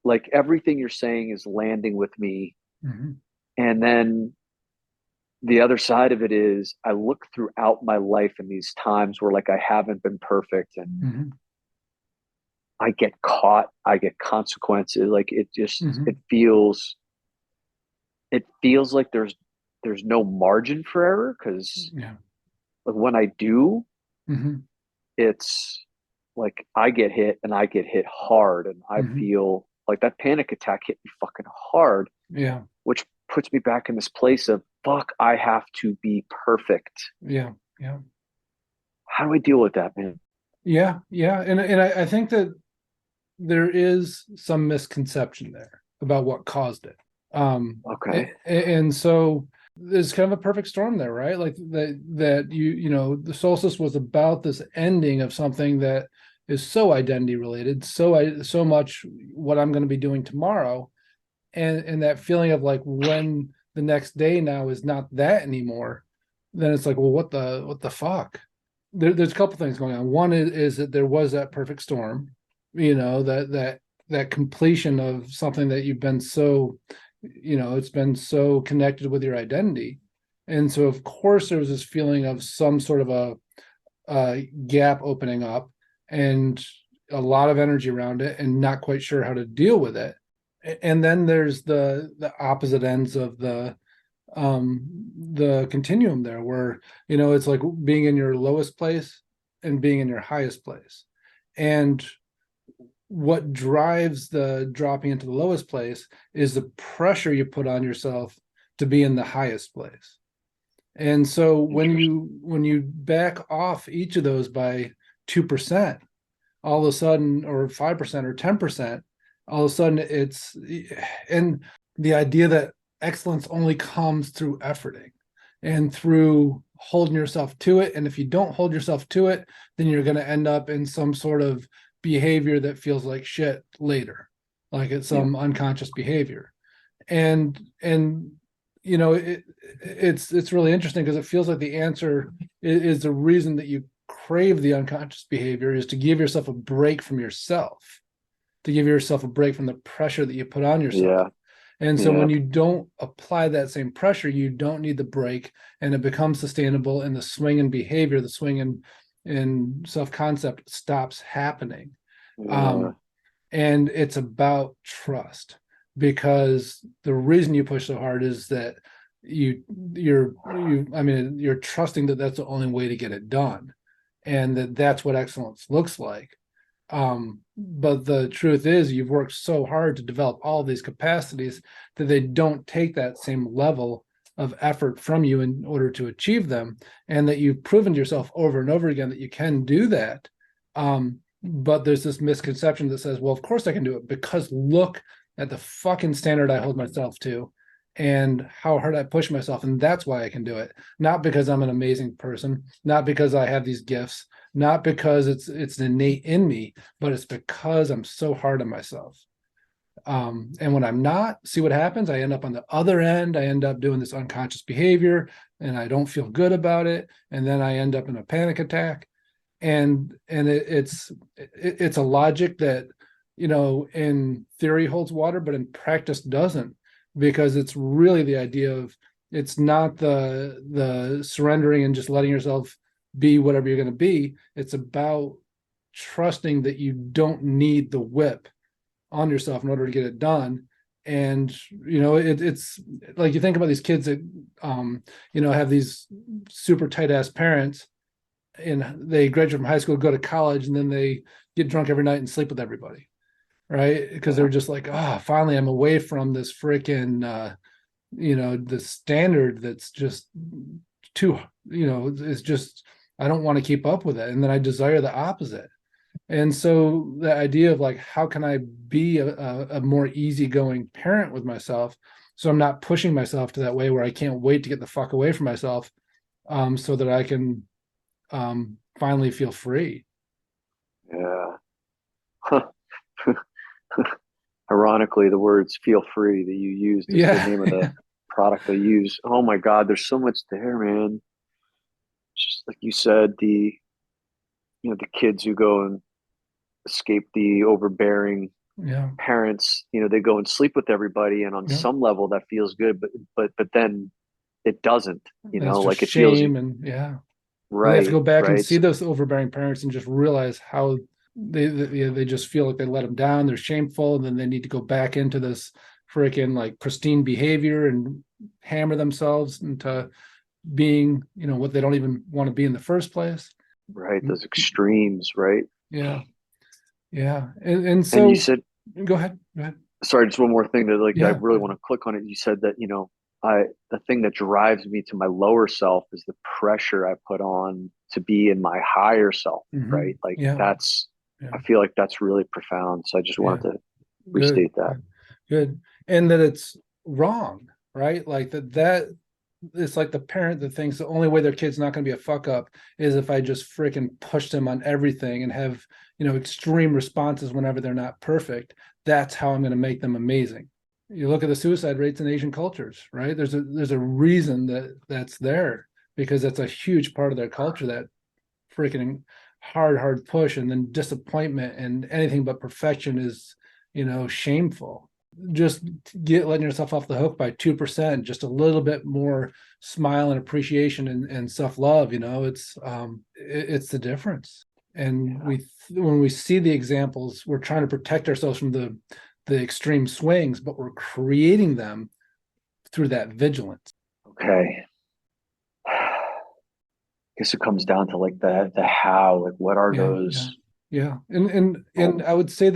like everything you're saying is landing with me. Mm-hmm. And then the other side of it is I look throughout my life in these times where like I haven't been perfect and Mm-hmm. I get caught, I get consequences. Like Mm-hmm. it feels like there's no margin for error because Yeah. like when I do, Mm-hmm. it's like I get hit and I get hit hard and I Mm-hmm. feel like that panic attack hit me fucking hard, Yeah. which puts me back in this place of fuck, I have to be perfect. Yeah. Yeah. How do I deal with that, man? Yeah. Yeah. And I think that there is some misconception there about what caused it. Okay. And so there's kind of a perfect storm there, right? Like that the solstice was about this ending of something that is so identity related, so much what I'm going to be doing tomorrow, and that feeling of like when the next day now is not that anymore, then it's like, well, what the fuck? There's a couple things going on. One is that there was that perfect storm, that completion of something that you've been so, it's been so connected with your identity. And so of course there was this feeling of some sort of a gap opening up and a lot of energy around it and not quite sure how to deal with it. And then there's the opposite ends of the continuum there where, it's like being in your lowest place and being in your highest place. And what drives the dropping into the lowest place is the pressure you put on yourself to be in the highest place. And so when you back off each of those by 2%, all of a sudden, or 5% or 10%, all of a sudden and the idea that excellence only comes through efforting and through holding yourself to it. And if you don't hold yourself to it, then you're going to end up in some sort of behavior that feels like shit later, like it's some unconscious behavior. And it's really interesting because it feels like the answer is the reason that you crave the unconscious behavior is to give yourself a break from yourself, to give yourself a break from the pressure that you put on yourself. Yeah. And so when you don't apply that same pressure, you don't need the break, and it becomes sustainable, and the swing in behavior, the swing in self-concept stops happening. Yeah. And it's about trust, because the reason you push so hard is that you're trusting that that's the only way to get it done, and that's what excellence looks like. But the truth is, you've worked so hard to develop all these capacities that they don't take that same level of effort from you in order to achieve them, and that you've proven to yourself over and over again that you can do that. But there's this misconception that says, well, of course I can do it, because look at the fucking standard I hold myself to and how hard I push myself. And that's why I can do it. Not because I'm an amazing person, not because I have these gifts, not because it's innate in me, but it's because I'm so hard on myself. And when I'm not, see what happens? I end up on the other end. I end up doing this unconscious behavior and I don't feel good about it. And then I end up in a panic attack. And it's a logic that, in theory holds water, but in practice doesn't, because it's really the idea of, it's not the surrendering and just letting yourself be whatever you're going to be. It's about trusting that you don't need the whip on yourself in order to get it done. And it's like, you think about these kids that have these super tight ass parents, and they graduate from high school, go to college, and then they get drunk every night and sleep with everybody, right? Because they're just like, finally I'm away from this freaking the standard that's just too, it's just, I don't want to keep up with it, and then I desire the opposite. And so the idea of like, how can I be a more easygoing parent with myself, so I'm not pushing myself to that way where I can't wait to get the fuck away from myself, so that I can finally feel free. Yeah. Ironically, the words "feel free" that you used is the name of the product I use. Oh my God, there's so much there, man. Just like you said, the kids who go and escape the overbearing parents, they go and sleep with everybody, and on some level that feels good, but then it doesn't, like it feels shame, and right. They have to go back and right. see those overbearing parents and just realize how they just feel like they let them down. They're shameful, and then they need to go back into this freaking like pristine behavior and hammer themselves into being, what they don't even want to be in the first place. Right, those extremes, right? Yeah. And so, and you said, go ahead. Sorry, just one more thing that I really want to click on it. You said that, the thing that drives me to my lower self is the pressure I put on to be in my higher self, right? Like that's, I feel like that's really profound. So I just wanted to restate that. Good. And that it's wrong, right? Like that it's like the parent that thinks the only way their kid's not going to be a fuck up is if I just freaking push them on everything and have, extreme responses whenever they're not perfect. That's how I'm going to make them amazing. You look at the suicide rates in Asian cultures, right? There's a reason that's there, because that's a huge part of their culture, that freaking hard push, and then disappointment and anything but perfection is, shameful. Just letting yourself off the hook by 2%, just a little bit more smile and appreciation and self-love, it's the difference. And when we see the examples, we're trying to protect ourselves from the extreme swings, but we're creating them through that vigilance. Okay. I guess it comes down to like the how, like what are those? Yeah. And I would say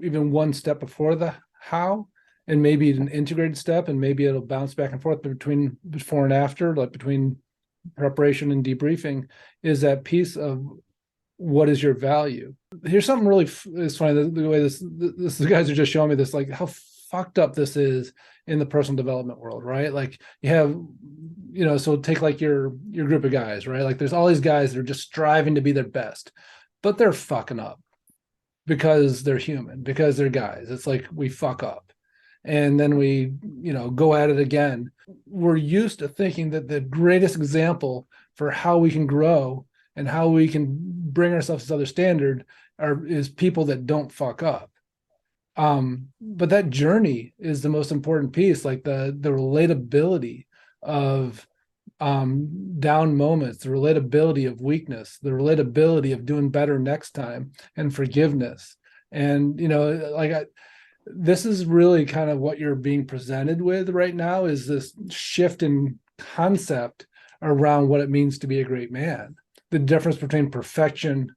even one step before the how, and maybe an integrated step, and maybe it'll bounce back and forth between before and after, like between preparation and debriefing, is that piece of what is your value. Here's something really it's funny, the way the guys are just showing me this, like how fucked up this is in the personal development world, right? Like you have, so take like your group of guys, right? Like there's all these guys that are just striving to be their best, but they're fucking up because they're human, because they're guys. It's like we fuck up and then we, go at it again. We're used to thinking that the greatest example for how we can grow and how we can bring ourselves to other standard is people that don't fuck up. But that journey is the most important piece, like the relatability of down moments, the relatability of weakness, the relatability of doing better next time, and forgiveness. And, this is really kind of what you're being presented with right now, is this shift in concept around what it means to be a great man. The difference between perfection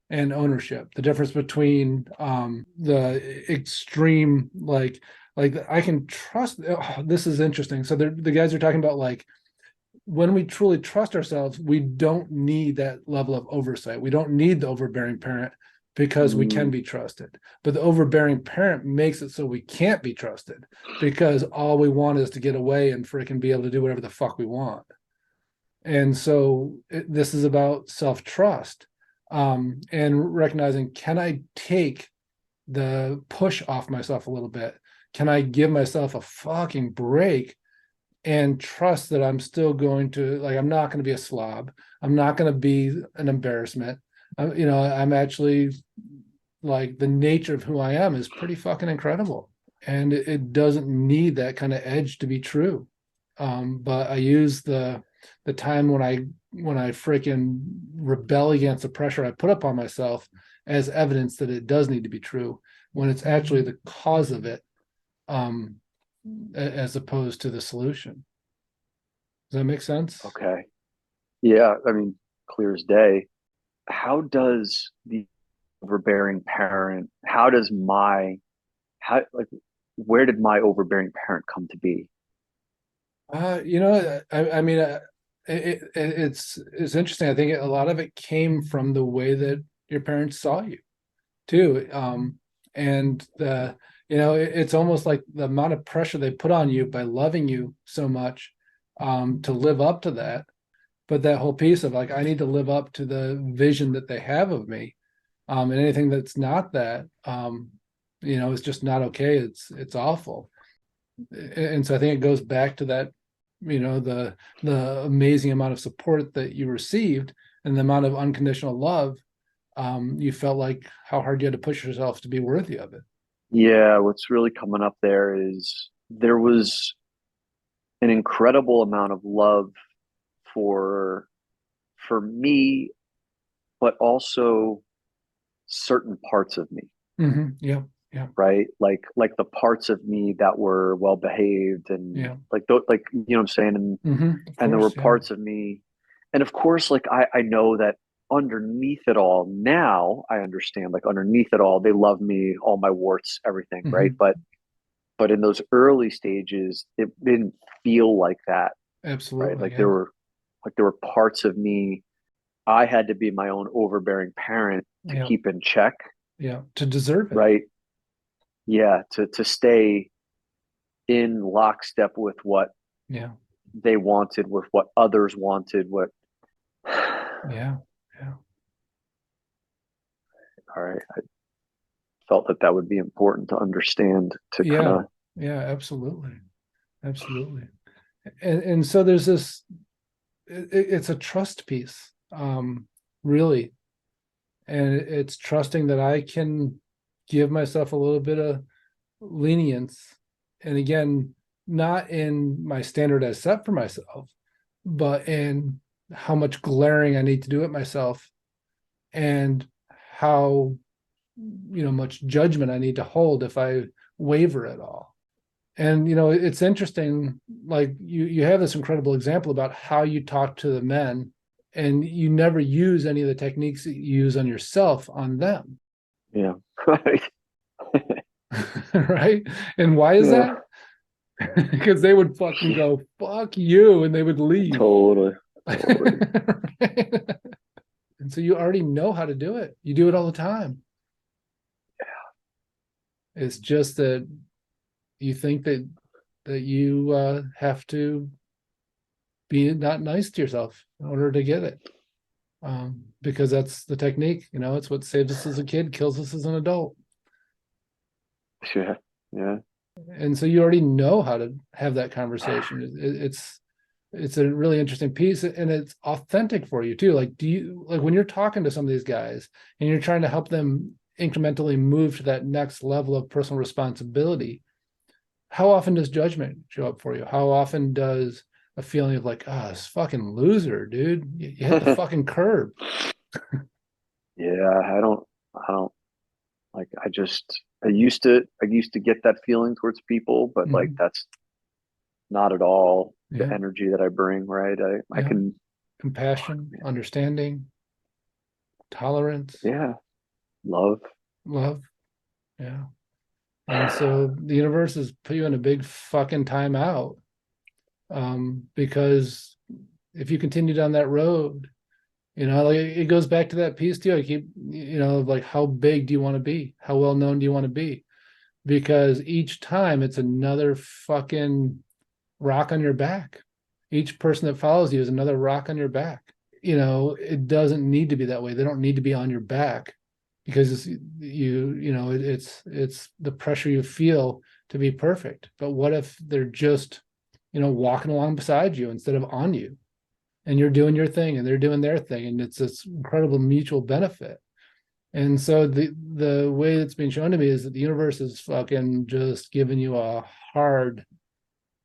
and ownership, the difference between the extreme, like I can trust. Oh, this is interesting. So the guys are talking about, like, when we truly trust ourselves, we don't need that level of oversight. We don't need the overbearing parent, because we can be trusted. But the overbearing parent makes it so we can't be trusted, because all we want is to get away and freaking be able to do whatever the fuck we want. And so this is about self-trust, and recognizing, can I take the push off myself a little bit? Can I give myself a fucking break and trust that I'm still going to, like, I'm not going to be a slob. I'm not going to be an embarrassment. I'm actually, like, the nature of who I am is pretty fucking incredible. And it doesn't need that kind of edge to be true. But I use the time when I freaking rebel against the pressure I put up on myself as evidence that it does need to be true, when it's actually the cause of it, as opposed to the solution. Does that make sense? Okay. Yeah. I mean, clear as day. How does the overbearing parent, where did my overbearing parent come to be? I mean, it's interesting. I think a lot of it came from the way that your parents saw you too. And it's almost like the amount of pressure they put on you by loving you so much, to live up to that. But that whole piece of, like, I need to live up to the vision that they have of me. And anything that's not that, is just not okay. It's awful. And so I think it goes back to that, the amazing amount of support that you received, and the amount of unconditional love. You felt like how hard you had to push yourself to be worthy of it. Yeah, what's really coming up there is there was an incredible amount of love for me, but also certain parts of me. Mm-hmm. Yeah. Yeah. Right. Like the parts of me that were well behaved, and Yeah. like you know what I'm saying? And Mm-hmm. and there were Course, yeah. parts of me. And of course, like I know that underneath it all, now I understand, like, underneath it all, they love me, all my warts, everything, right? Mm-hmm. But in those early stages, it didn't feel like that, right? Absolutely. Like Yeah. there were parts of me I had to be my own overbearing parent to Yeah. keep in check, Yeah. To deserve it. right? Yeah, to stay in lockstep with what Yeah. they wanted, with what others wanted, what Yeah. Yeah. all right. I felt that would be important to understand, to kind Yeah. of. Yeah. Absolutely. Absolutely. And so there's this, it's a trust piece, really. And it's trusting that I can give myself a little bit of lenience. And again, not in my standard as set for myself, but in how much glaring I need to do it myself, and how much judgment I need to hold if I waver at all. And it's interesting, like, you have this incredible example about how you talk to the men, and you never use any of the techniques that you use on yourself on them. Yeah. Right. Right? And why is Yeah. that? Because they would fucking go, fuck you, and they would leave. Totally. Right? And so you already know how to do it. You do it all the time. Yeah. It's just that you think that you have to be not nice to yourself in order to get it. Because that's the technique. It's what saves us as a kid, kills us as an adult. Yeah. Yeah. And so you already know how to have that conversation. It's a really interesting piece, and it's authentic for you too. Like, when you're talking to some of these guys and you're trying to help them incrementally move to that next level of personal responsibility, how often does judgment show up for you? How often does a feeling of, like, this fucking loser, dude, you hit the fucking curb? Yeah. I don't Like I used to get that feeling towards people, but like Mhm. that's not at all the Yeah. energy that I bring, right? I Yeah. can, Compassion, understanding, tolerance, yeah, love. love. Yeah. And so the universe has put you in a big fucking timeout. Because if you continue down that road, like it goes back to that piece too. I keep, like how big do you want to be? How well known do you want to be? Because each time it's another fucking rock on your back. Each person that follows you is another rock on your back. It doesn't need to be that way. They don't need to be on your back because it's the pressure you feel to be perfect. But what if they're just, walking along beside you instead of on you, and you're doing your thing and they're doing their thing, and it's this incredible mutual benefit. And so the way it's being shown to me is that the universe is fucking just giving you a hard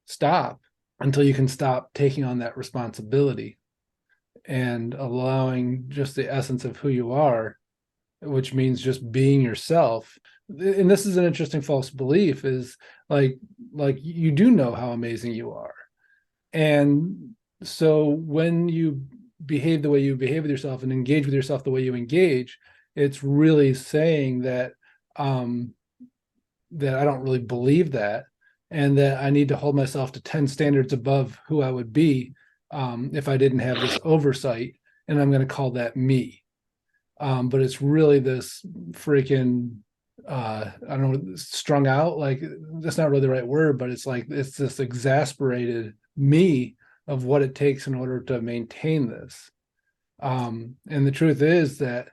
stop until you can stop taking on that responsibility and allowing just the essence of who you are, which means just being yourself. And this is an interesting false belief, is like you do know how amazing you are. And so when you behave the way you behave with yourself and engage with yourself the way you engage, it's really saying that that I don't really believe that, and that I need to hold myself to 10 standards above who I would be if I didn't have this oversight. And I'm going to call that me. But it's really this freaking I don't know, strung out, like that's not really the right word, but it's like it's this exasperated me of what it takes in order to maintain this. And the truth is that,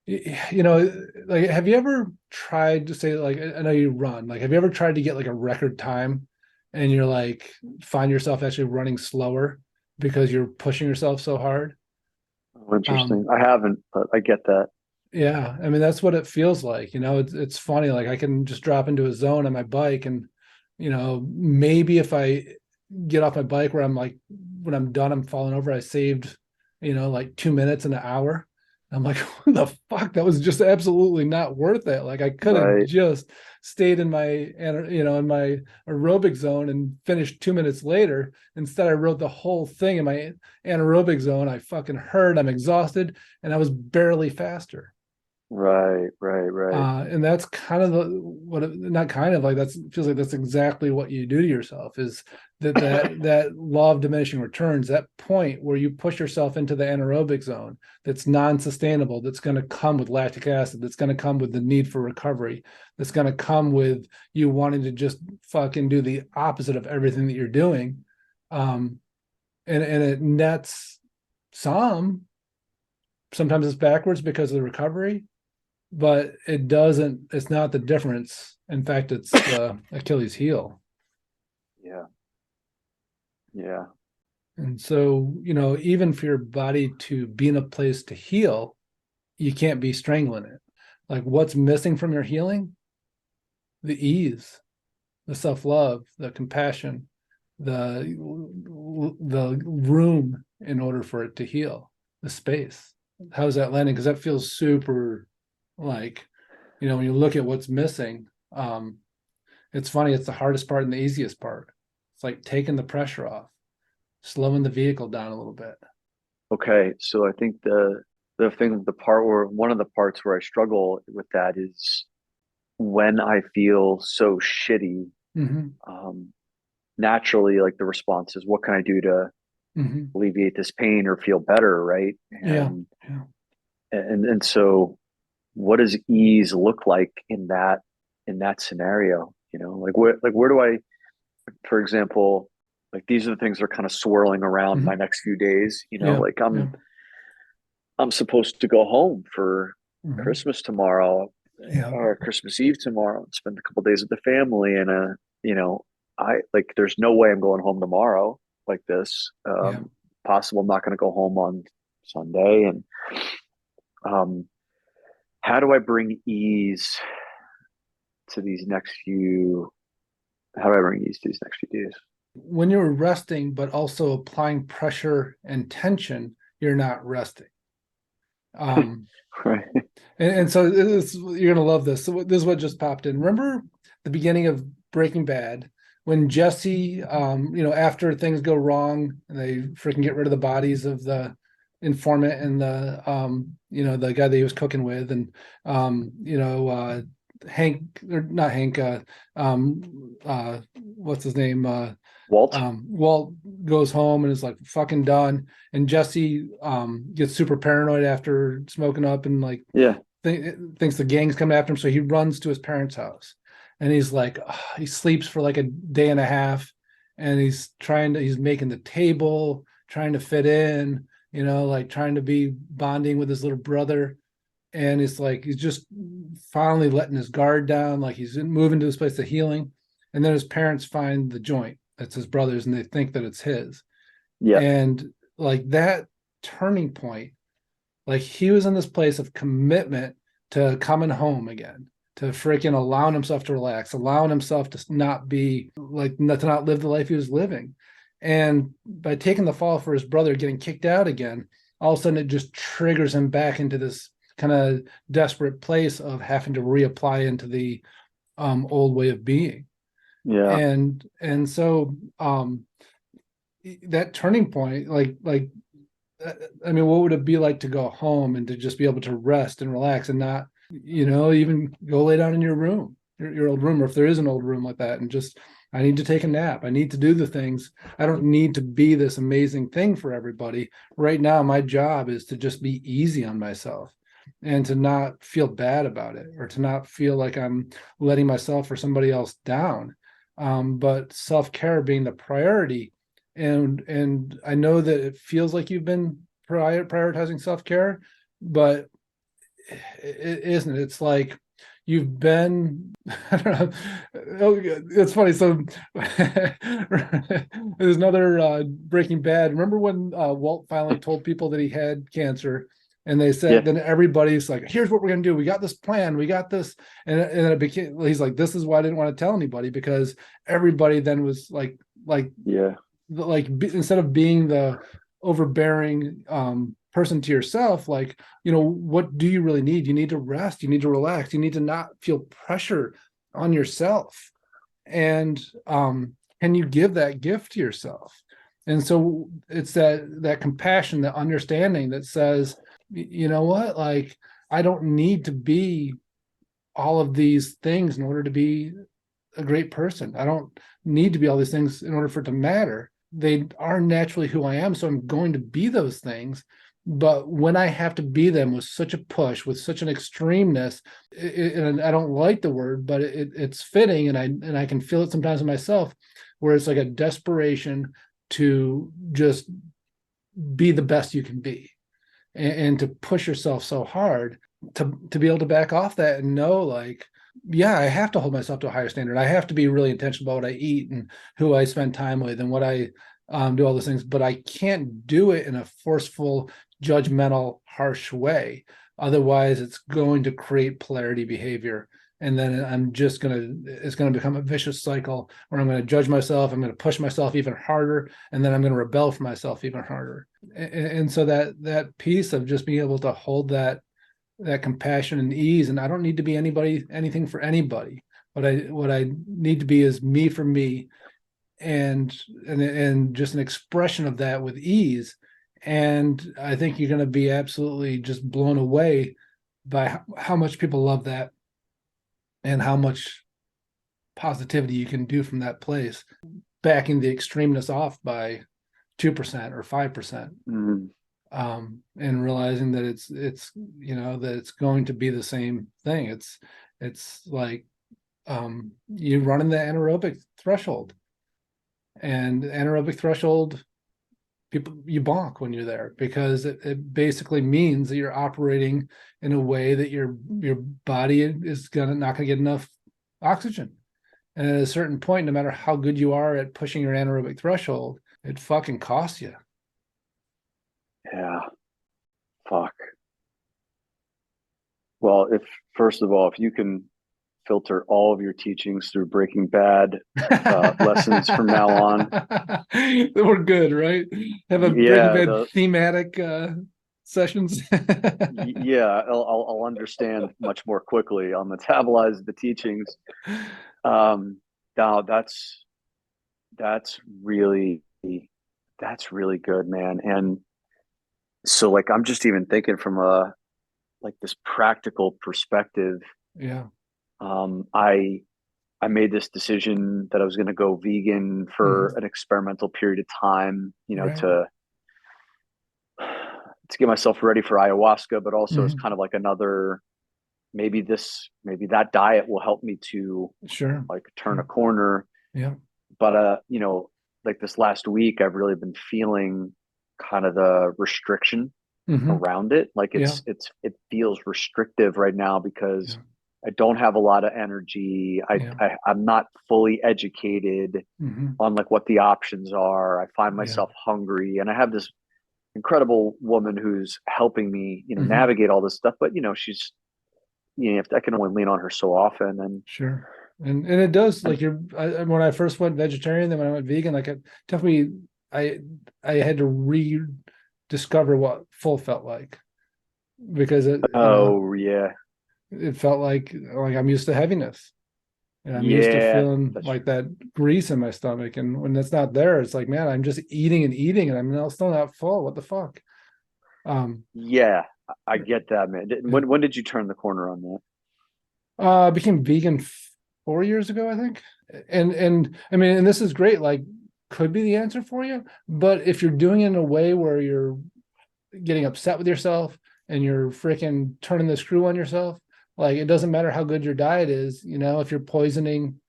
like, have you ever tried to say, like, I know you run, like, have you ever tried to get like a record time and you're like, find yourself actually running slower because you're pushing yourself so hard? Oh, interesting. Um, I haven't, but I get that. Yeah, I mean that's what it feels like. It's funny. Like I can just drop into a zone on my bike, and maybe if I get off my bike where I'm like, when I'm done, I'm falling over. I saved, like 2 minutes in an hour. I'm like, what the fuck? That was just absolutely not worth it. Like I could have Right. just stayed in my, in my aerobic zone and finished 2 minutes later. Instead, I rode the whole thing in my anaerobic zone. I fucking hurt. I'm exhausted, and I was barely faster. Right. Right. Right. And that's kind of not kind of like, that's feels like that's exactly what you do to yourself, is that law of diminishing returns, that point where you push yourself into the anaerobic zone that's non-sustainable, that's going to come with lactic acid, that's going to come with the need for recovery, that's going to come with you wanting to just fucking do the opposite of everything that you're doing. And it nets sometimes it's backwards because of the recovery, but it's not the difference. In fact, it's the Achilles heel. Yeah. Yeah. And so, even for your body to be in a place to heal, you can't be strangling it. Like what's missing from your healing? The ease, the self-love, the compassion, the room in order for it to heal, the space. How's that landing? Because that feels super, like, when you look at what's missing, it's funny, it's the hardest part and the easiest part. It's like taking the pressure off, slowing the vehicle down a little bit. Okay. So I think the part where one of the parts where I struggle with that is when I feel so shitty. Mm-hmm. Um, Naturally, like the response is, what can I do to Mm-hmm. alleviate this pain or feel better, right? Yeah. And Yeah. and so what does ease look like in that scenario? Like where do I, for example, like these are the things that are kind of swirling around Mm-hmm. my next few days. Yeah. Like Yeah. I'm supposed to go home for Mm-hmm. Christmas tomorrow Yeah. or Christmas Eve tomorrow and spend a couple days with the family. And you know, I like there's no way I'm going home tomorrow like this. Yeah. Possible I'm not going to go home on Sunday. And um, how do I bring ease to these next few? How do I bring ease to these next few days? When you're resting, but also applying pressure and tension, you're not resting. Right. And so you're gonna love this. So this is what just popped in. Remember the beginning of Breaking Bad when Jesse, after things go wrong, and they freaking get rid of the bodies of the informant and the guy that he was cooking with, and Hank, or not Hank, what's his name? Walt. Walt goes home and is like fucking done, and Jesse gets super paranoid after smoking up and like Yeah. thinks the gang's coming after him, so he runs to his parents' house, and he's like, he sleeps for like a day and a half, and he's making the table, trying to fit in, like trying to be bonding with his little brother, and it's like he's just finally letting his guard down, like he's moving to this place of healing, and then his parents find the joint that's his brother's, and they think that it's his, Yeah. and like that turning point. Like he was in this place of commitment to coming home again, to freaking allowing himself to relax, allowing himself to not be like, to not live the life he was living. And by taking the fall for his brother, getting kicked out again, all of a sudden it just triggers him back into this kind of desperate place of having to reapply into the old way of being. Yeah. And so that turning point, I mean, what would it be like to go home and to just be able to rest and relax and not, even go lay down in your room, your old room, or if there is an old room like that, and just, I need to take a nap. I need to do the things. I don't need to be this amazing thing for everybody. Right now, my job is to just be easy on myself and to not feel bad about it, or to not feel like I'm letting myself or somebody else down. But self-care being the priority. And I know that it feels like you've been prioritizing self-care, but it isn't. It's like you've been, I don't know. It's funny. So there's another Breaking Bad. Remember when Walt finally told people that he had cancer, and they said, then everybody's like, here's what we're going to do. We got this plan. We got this. And it became, he's like, this is why I didn't want to tell anybody, because everybody then was like, instead of being the overbearing person to yourself, like, what do you really need? You need to rest, you need to relax, you need to not feel pressure on yourself, and can you give that gift to yourself? And so it's that compassion, that understanding that says, you know what, like, I don't need to be all of these things in order to be a great person. I don't need to be all these things in order for it to matter. They are naturally who I am, so I'm going to be those things. But when I have to be them with such a push, with such an extremeness, and I don't like the word, but it's fitting, and I can feel it sometimes in myself, where it's like a desperation to just be the best you can be, and to push yourself so hard to be able to back off that and know, like, yeah, I have to hold myself to a higher standard. I have to be really intentional about what I eat and who I spend time with and what I do, all those things, but I can't do it in a forceful, judgmental, harsh way. Otherwise, it's going to create polarity behavior. And then it's going to become a vicious cycle where I'm going to judge myself. I'm going to push myself even harder. And then I'm going to rebel for myself even harder. And so that piece of just being able to hold that compassion and ease, and I don't need to be anything for anybody. What I need to be is me for me, and just an expression of that with ease. And I think you're going to be absolutely just blown away by how much people love that, and how much positivity you can do from that place, backing the extremeness off by 2% or 5%. Mm-hmm. And realizing that it's that it's going to be the same thing. It's like you run in the anaerobic threshold, and anaerobic threshold, people, you bonk when you're there, because it basically means that you're operating in a way that your body is not gonna get enough oxygen. And at a certain point, no matter how good you are at pushing your anaerobic threshold, it fucking costs you. Yeah. Fuck. Well, first of all, if you can filter all of your teachings through Breaking Bad lessons from now on, we're good, right? Have a Breaking Bad thematic sessions. Yeah, I'll understand much more quickly. I'll metabolize the teachings. Now that's really that's really good, man. And so like I'm just even thinking from a like this practical perspective. Yeah. I made this decision that I was going to go vegan for an experimental period of time, Right. to get myself ready for ayahuasca, but also it's Mm-hmm. kind of like another maybe that diet will help me to Sure. like turn a corner. Yeah. But like this last week I've really been feeling kind of the restriction Mm-hmm. around it. Like Yeah. it feels restrictive right now because Yeah. I don't have a lot of energy. Yeah. I'm not fully educated Mm-hmm. on like what the options are. I find Yeah. myself hungry, and I have this incredible woman who's helping me, Mm-hmm. navigate all this stuff. But she's, if I can only lean on her so often, and Sure. And it does like when I first went vegetarian, then when I went vegan, like it definitely I I had to rediscover what full felt like because oh yeah, it felt like I'm used to heaviness and I'm used to yeah, feeling that's like that grease in my stomach. And when it's not there, it's like, man, I'm just eating and eating and I'm still not full. What the fuck? yeah. I get that, man. Yeah. When did you turn the corner on that? I became vegan 4 years ago, I think. And I mean, and this is great, like could be the answer for you. But if you're doing it in a way where you're getting upset with yourself and you're freaking turning the screw on yourself, like it doesn't matter how good your diet is, if you're poisoning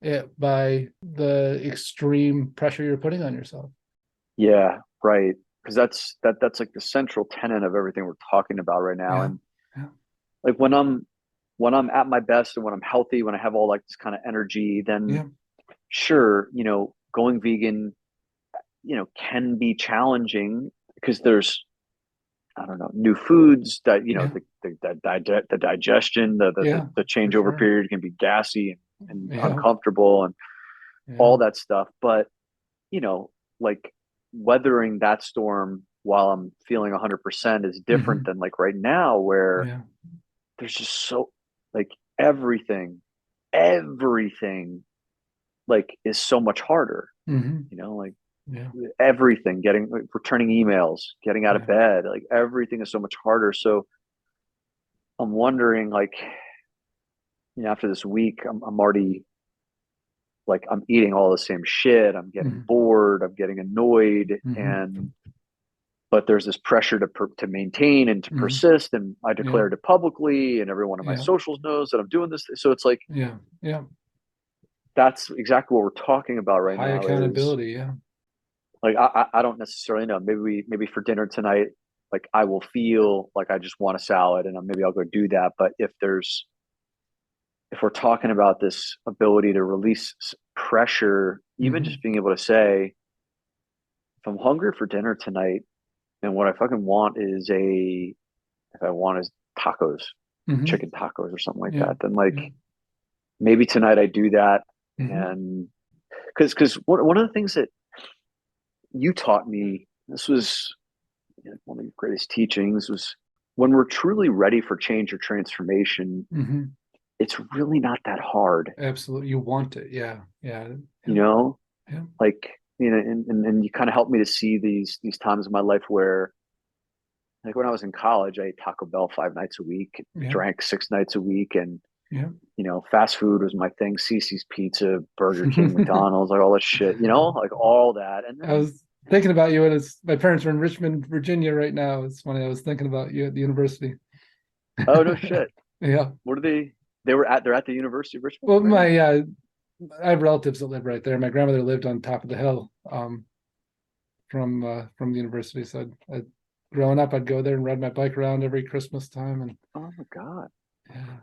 it by the extreme pressure you're putting on yourself. Yeah, right. Because that's like the central tenet of everything we're talking about right now. Yeah. And Yeah. like when I'm at my best and when I'm healthy, when I have all like this kind of energy, then Yeah. sure, going vegan, can be challenging because there's, I don't know, new foods that, Yeah. the digestion, Yeah. the For changeover sure. period can be gassy and Yeah. uncomfortable and Yeah. all that stuff. But, like weathering that storm while I'm feeling 100% is different Mm-hmm. than like right now where Yeah. there's just so like everything like is so much harder, Mm-hmm. like Yeah. everything, like, returning emails, getting out of Yeah. bed, like everything is so much harder. So I'm wondering, like, after this week, I'm already like, I'm eating all the same shit. I'm getting Mm-hmm. bored. I'm getting annoyed. Mm-hmm. But there's this pressure to maintain and to Mm-hmm. persist. And I Yeah. declared it publicly and every one of my Yeah. socials knows that I'm doing this. So it's like, Yeah. Yeah. that's exactly what we're talking about right High now is accountability. Yeah. like, I don't necessarily know. Maybe for dinner tonight, like I will feel like I just want a salad and maybe I'll go do that. But if we're talking about this ability to release pressure, even Mm-hmm. just being able to say, if I'm hungry for dinner tonight and what I fucking want if I want is tacos, Mm-hmm. chicken tacos or something like Yeah. that, then like Yeah. maybe tonight I do that. Mm-hmm. And because one of the things that you taught me, this was one of your greatest teachings, was when we're truly ready for change or transformation, Mm-hmm. it's really not that hard, Absolutely. You want it. Yeah. Yeah. you Yeah. know, Yeah. like, and you kind of helped me to see these times in my life where, like when I was in college, I ate Taco Bell 5 nights a week, Yeah. drank 6 nights a week, and Yeah. fast food was my thing. CC's Pizza, Burger King, McDonald's, like all that shit, like all that. And I then, was thinking about you, and my parents are in Richmond, Virginia right now. It's funny. I was thinking about you at the university. oh no shit, Yeah. what are they? They're at the University of Richmond Well, right now. I have relatives that live right there. My grandmother lived on top of the hill, from the university. So growing up, I'd go there and ride my bike around every Christmas time. And Oh my god, yeah,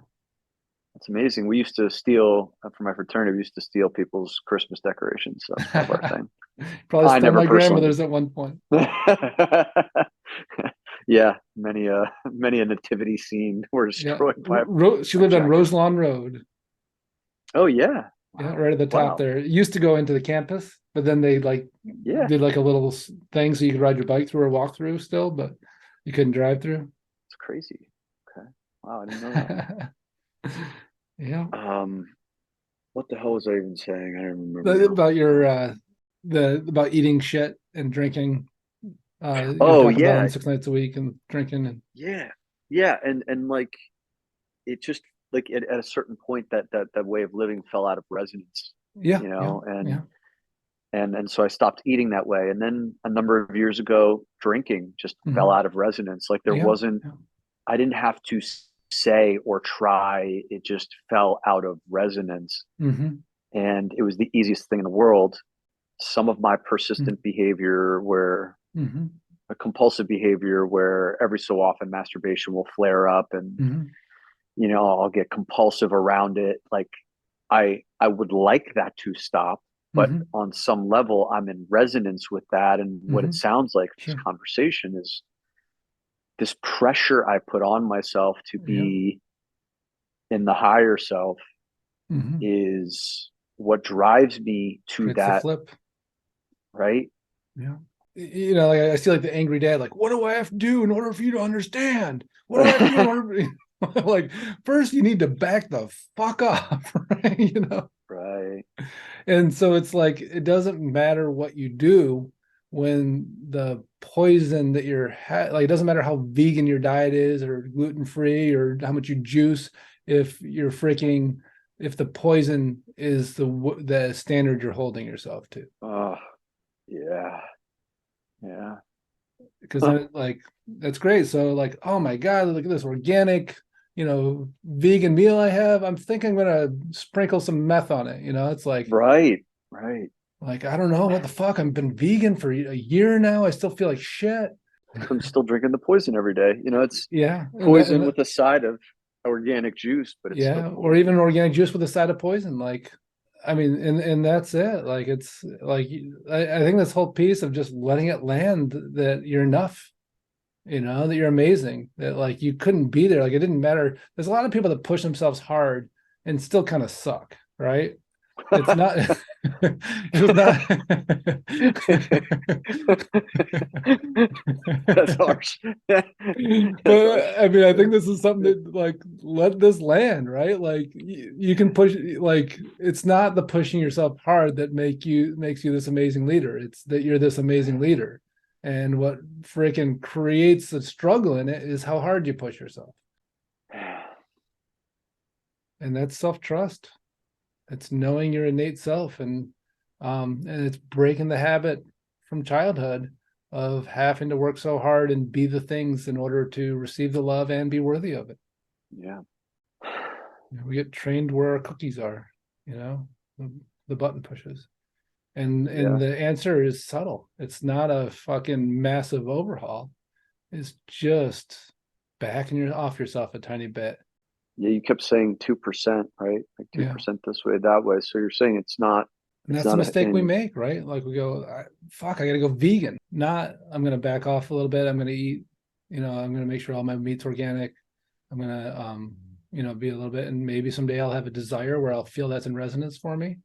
that's amazing. We used to steal from my fraternity. We used to steal people's Christmas decorations. So that's kind of our thing. probably I stole never my personally. grandmother's at one point. Yeah, many a nativity scene were Yeah, destroyed by she a lived on jacket. Roselawn Road. Oh yeah, Yeah, wow, right at the top wow, there. It used to go into the campus, but then they like yeah, did like a little thing so you could ride your bike through or walk through still. But You couldn't drive through? It's crazy. Okay. Wow, I didn't know that. Yeah. What the hell was I even saying? I don't remember. About your about eating shit and drinking. You're Oh talking about yeah, on 6 nights a week and drinking and yeah, and like it just like at a certain point that way of living fell out of resonance, yeah, and so I stopped eating that way. And then a number of years ago, drinking just fell out of resonance. Like there yeah, wasn't, I didn't have to say or try. It just fell out of resonance. And it was the easiest thing in the world. Some of my persistent behavior where a compulsive behavior where every so often masturbation will flare up and I'll get compulsive around it. Like I would like that to stop, but on some level I'm in resonance with that. And what it sounds like this conversation is this pressure I put on myself to be in the higher self is what drives me to creates the that. flip. Right. Yeah. Like I see like the angry dad, like, what do I have to do in order for you to understand? What do I have to do in order like, first you need to back the fuck off, right? Right. And so it's like, it doesn't matter what you do when the poison that you're like, it doesn't matter how vegan your diet is or gluten-free or how much you juice, if the poison is the standard you're holding yourself to. Oh, yeah. Because then like, that's great. So like, oh my God, look at this organic, vegan meal I have. I'm thinking I'm gonna sprinkle some meth on it. It's like, right. Like, I don't know what the fuck. I've been vegan for a year now. I still feel like shit. I'm still drinking the poison every day. It's Yeah. poison with a side of organic juice, but it's still or even organic juice with a side of poison. Like, I mean, and that's it. Like, it's like, I think this whole piece of just letting it land that you're enough, that you're amazing, that like you couldn't be there. Like, it didn't matter. There's a lot of people that push themselves hard and still kind of suck, right? It's not it's not that's harsh. But I mean, I think this is something that like, let this land, right? Like you can push, like it's not the pushing yourself hard that makes you this amazing leader. It's that you're this amazing leader. And what freaking creates the struggle in it is how hard you push yourself. And that's self-trust. It's knowing your innate self, and it's breaking the habit from childhood of having to work so hard and be the things in order to receive the love and be worthy of it. Yeah. We get trained where our cookies are, the button pushes. And the answer is subtle. It's not a fucking massive overhaul. It's just backing off yourself a tiny bit. Yeah, you kept saying 2%, right? Like 2% this way, that way. So you're saying it's not. And that's the mistake we make, right? Like we go, I got to go vegan. Not, I'm going to back off a little bit. I'm going to eat, I'm going to make sure all my meat's organic. I'm going to, be a little bit, and maybe someday I'll have a desire where I'll feel that's in resonance for me.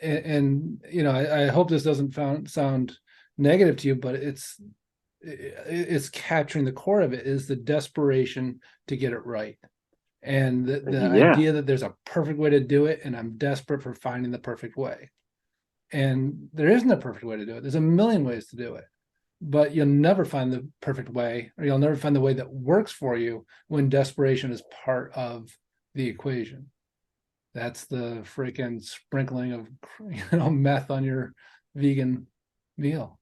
And I hope this doesn't sound negative to you, but it's capturing the core of it is the desperation to get it right. And the idea that there's a perfect way to do it, and I'm desperate for finding the perfect way. And there isn't a perfect way to do it. There's a million ways to do it, but you'll never find the perfect way, or you'll never find the way that works for you when desperation is part of the equation. That's the freaking sprinkling of meth on your vegan meal.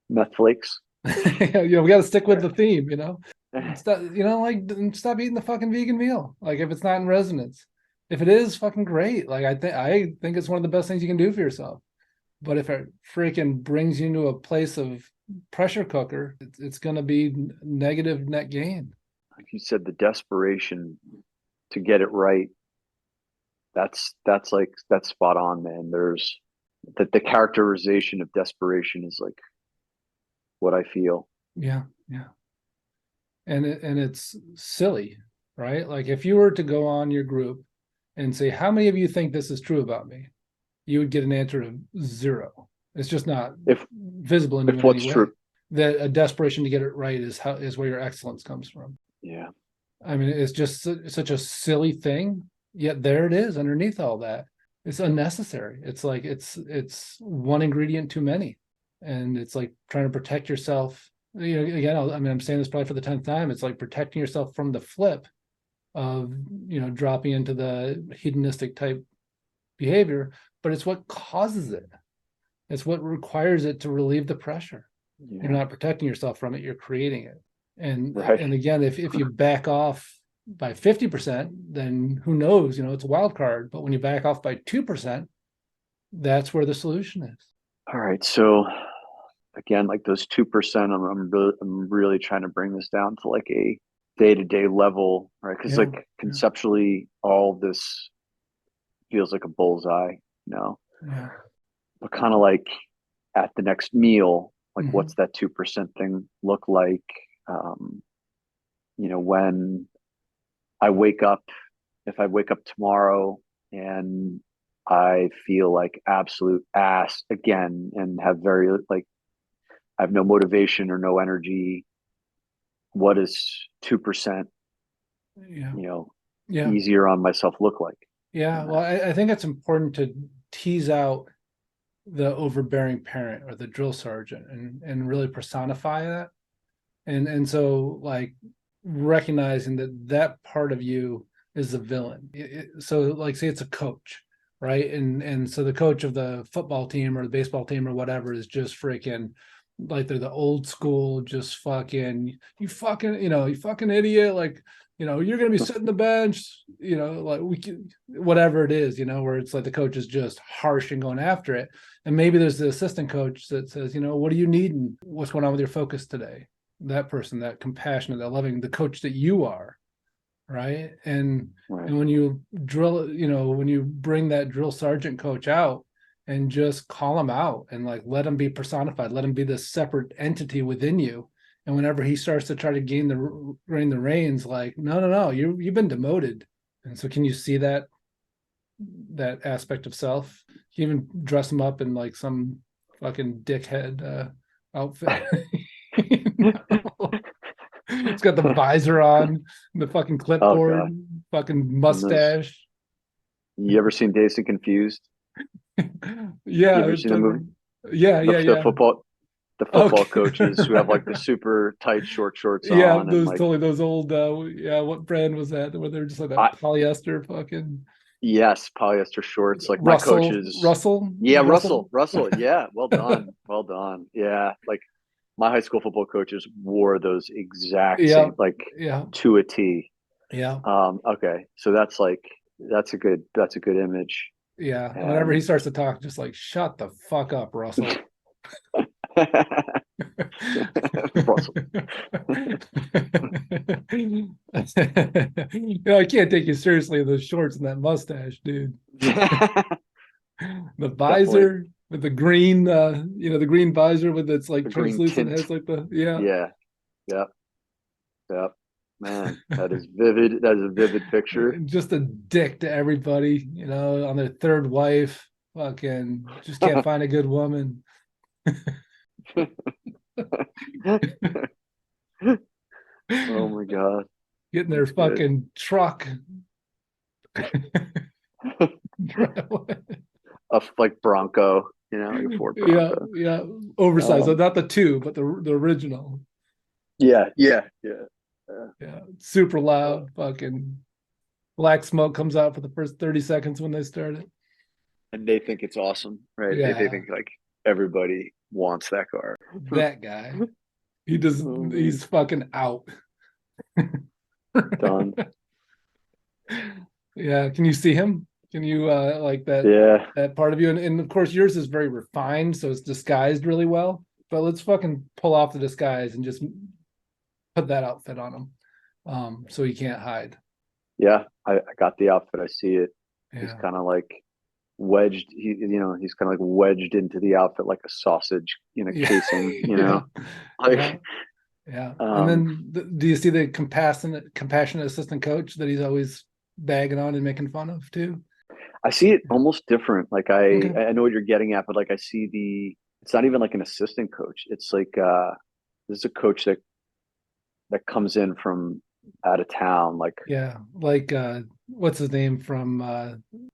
Meth flakes. We got to stick with the theme, Stop, stop eating the fucking vegan meal. Like, if it's not in resonance, if it is, fucking great. Like, I think it's one of the best things you can do for yourself. But if it freaking brings you into a place of pressure cooker, it's going to be negative net gain. Like you said, the desperation to get it right. That's spot on, man. There's the characterization of desperation is like what I feel. Yeah. And it's silly, right? Like, if you were to go on your group and say, how many of you think this is true about me? You would get an answer of 0. It's just not visible in you in what's any way. true. that a desperation to get it right is where your excellence comes from. Yeah. I mean, it's just such a silly thing, yet there it is underneath all that. It's unnecessary. It's like it's one ingredient too many, and it's like trying to protect yourself. Again, I'm saying this probably for the 10th time. It's like protecting yourself from the flip of dropping into the hedonistic type behavior, but it's what causes it. It's what requires it to relieve the pressure. Yeah. You're not protecting yourself from it, you're creating it. And Right. and again, if you back off by 50%, then who knows, it's a wild card. But when you back off by 2%, that's where the solution is. All right. So again, like those 2%, I'm really trying to bring this down to like a day-to-day level, right? Because like conceptually, all of this feels like a bullseye, Yeah. but kind of like at the next meal, like what's that 2% thing look like? When I wake up, if I wake up tomorrow and I feel like absolute ass again and have I have no motivation or no energy, what does 2%, easier on myself look like? Yeah. Well, I think it's important to tease out the overbearing parent or the drill sergeant and really personify that. And so like recognizing that part of you is the villain. So like say it's a coach, right? And so the coach of the football team or the baseball team or whatever is just freaking like they're the old school, just fucking you fucking idiot, like you're gonna be sitting the bench, like we can, whatever it is, where it's like the coach is just harsh and going after it. And maybe there's the assistant coach that says, what do you need and what's going on with your focus today? That person, that compassionate, that loving, the coach that you are, right? And when you drill, when you bring that drill sergeant coach out and just call him out and like let him be personified, let him be this separate entity within you. And whenever he starts to try to gain the reins, like, no, you've been demoted. And so can you see that aspect of self? You even dress him up in like some fucking dickhead outfit. It's got the visor on, the fucking clipboard, fucking mustache. You ever seen Dazed and Confused? Yeah. You ever seen the movie? Yeah. The football coaches who have like the super tight short shorts on. Yeah, those like, totally those old what brand was that? Where they're just like that polyester fucking. Yes, polyester shorts. Like Russell, my coaches. Russell. Yeah, Russell. Yeah, well done. Well done. Yeah, like my high school football coaches wore those exact same, like to a T. Yeah. Okay, so that's a good image. Yeah. And whenever he starts to talk, just like shut the fuck up, Russell. Russell. I can't take you seriously in those shorts and that mustache, dude. The visor. Definitely. With the green, the green visor with its like translucent has like the Yep. Man, that is vivid. That is a vivid picture. Just a dick to everybody, on their third wife. Fucking just can't find a good woman. Oh my god. Getting their fucking truck. A like Bronco, like a Ford Bronco. Yeah. Oversized. So not the two, but the original. Yeah. Super loud. Fucking black smoke comes out for the first 30 seconds when they start it. And they think it's awesome, right? Yeah. They think like everybody wants that car. That guy. He does. He's fucking out. Done. Yeah. Can you see him? Can you like that? Yeah. That part of you, and of course yours is very refined, so it's disguised really well. But let's fucking pull off the disguise and just put that outfit on him, so he can't hide. Yeah, I got the outfit. I see it. Yeah. He's kind of like wedged. He's kind of like wedged into the outfit like a sausage in a casing. Like. Yeah. And then do you see the compassionate assistant coach that he's always bagging on and making fun of too? I see it almost different. Like I know what you're getting at, but like I see it's not even like an assistant coach. It's like this is a coach that comes in from out of town, like what's his name from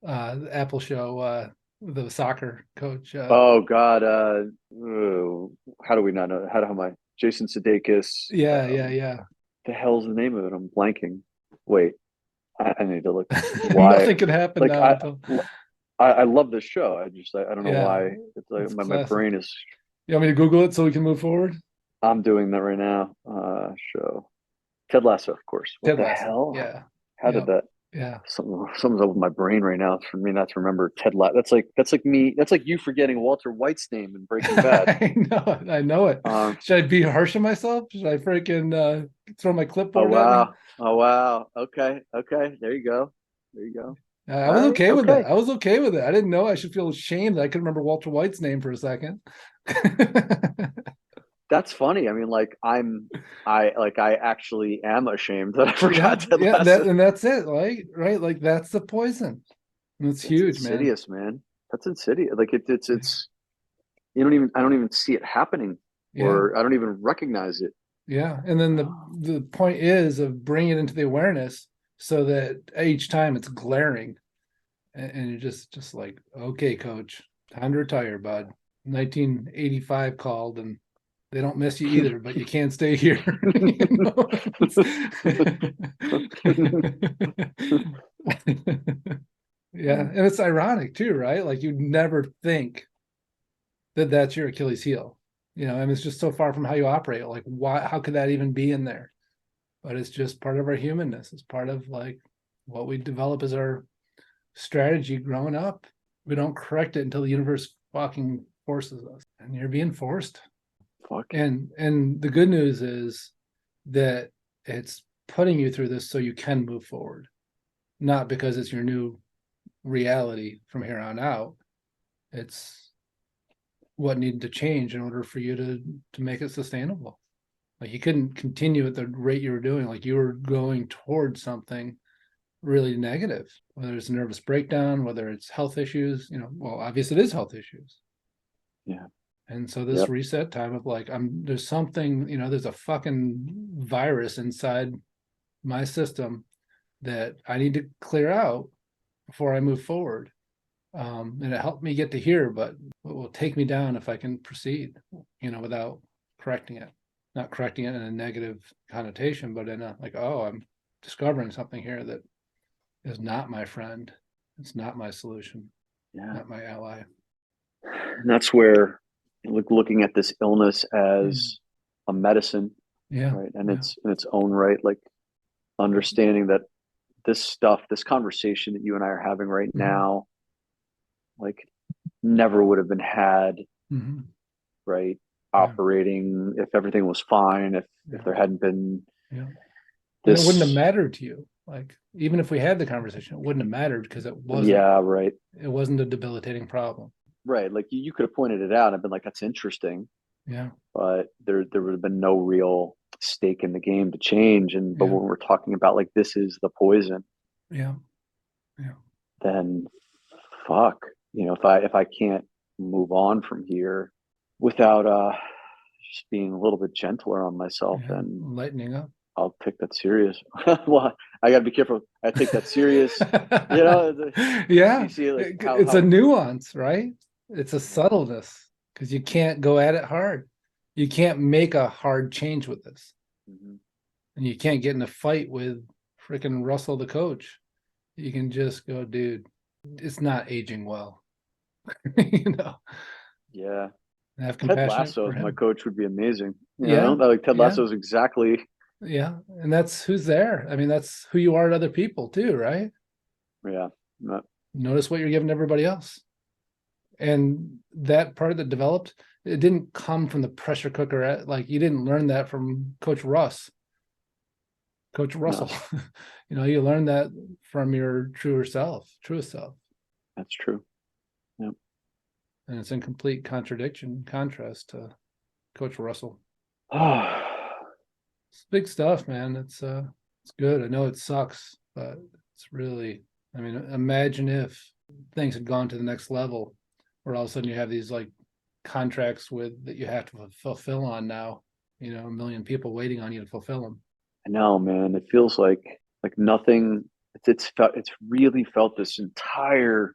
the Apple show, the soccer coach. Oh God, how do we not know? How am I? Jason Sudeikis. Yeah. The hell's the name of it? I'm blanking. Wait, I need to look. Why? Nothing could happen Like now until. I love this show. I don't know Yeah, why. It's like it's my classic. brain is. You want me to Google it so we can move forward? I'm doing that right now. Show Ted Lasso, of course. What Ted the Lasso. hell? Yeah. How did that? Yeah. Something's up with my brain right now for me not to remember Ted Lasso. That's like me. That's like you forgetting Walter White's name in Breaking Bad. I know it. Should I be harsh on myself? Should I freaking throw my clipboard at me? Oh wow. Okay. There you go. I was okay with it. I was okay with it. I didn't know I should feel ashamed that I couldn't remember Walter White's name for a second. That's funny. I mean, I actually am ashamed that I forgot Ted Yeah, Lasso. and that's it, right? Like that's the poison. And it's huge, insidious, man. That's insidious. Like it's I don't even see it happening, or I don't even recognize it. Yeah, and then the point is of bringing it into the awareness so that each time it's glaring, and you're just like, okay, coach, time to retire, bud. 1985 called, and they don't miss you either, but you can't stay here. Yeah, and it's ironic too, right? Like you'd never think that that's your Achilles heel, and it's just so far from how you operate. Like, why? How could that even be in there? But it's just part of our humanness. It's part of like what we develop as our strategy growing up. We don't correct it until the universe fucking forces us, and you're being forced. Fuck. And the good news is that it's putting you through this so you can move forward, not because it's your new reality from here on out. It's what needed to change in order for you to make it sustainable. Like you couldn't continue at the rate you were doing. Like you were going towards something really negative, whether it's a nervous breakdown, whether it's health issues, well, obviously it is health issues. Yeah. And so this reset time of like, there's something, there's a fucking virus inside my system that I need to clear out before I move forward. And it helped me get to here, but it will take me down if I can proceed, without correcting it. Not correcting it in a negative connotation, but in a like, oh, I'm discovering something here that is not my friend. It's not my solution. Yeah. Not my ally. And that's where looking at this illness as a medicine, right? And it's in its own right, like understanding that this conversation that you and I are having right now, like never would have been had, right? Operating if everything was fine, if there hadn't been this, it wouldn't have mattered to you. Like even if we had the conversation, it wouldn't have mattered because it wasn't. Yeah, right. It wasn't a debilitating problem. Right. Like you could have pointed it out and been like, that's interesting. Yeah. But there would have been no real stake in the game to change. But when we're talking about like this is the poison. Yeah. Then fuck. If I can't move on from here without just being a little bit gentler on myself and lightening up, I'll take that serious. Well, I gotta be careful. I take that serious. You see, like, it's a nuance, right? It's a subtleness because you can't go at it hard. You can't make a hard change with this, and you can't get in a fight with freaking Russell, the coach. You can just go, dude, it's not aging well. Yeah. Have Ted Lasso as my coach would be amazing. Ted Lasso is exactly. Yeah, and that's who's there. I mean, that's who you are to other people too, right? Yeah. Notice what you're giving to everybody else. And that part that developed, it didn't come from the pressure cooker. Like you didn't learn that from Coach Russell. No. You learn that from your truest self. That's true. Yep. And it's in complete contrast to Coach Russell. It's big stuff, man. It's good. I know it sucks, but it's really, imagine if things had gone to the next level where all of a sudden you have these like contracts that you have to fulfill on now. a million people waiting on you to fulfill them. I know, man. It feels like nothing. It's really felt this entire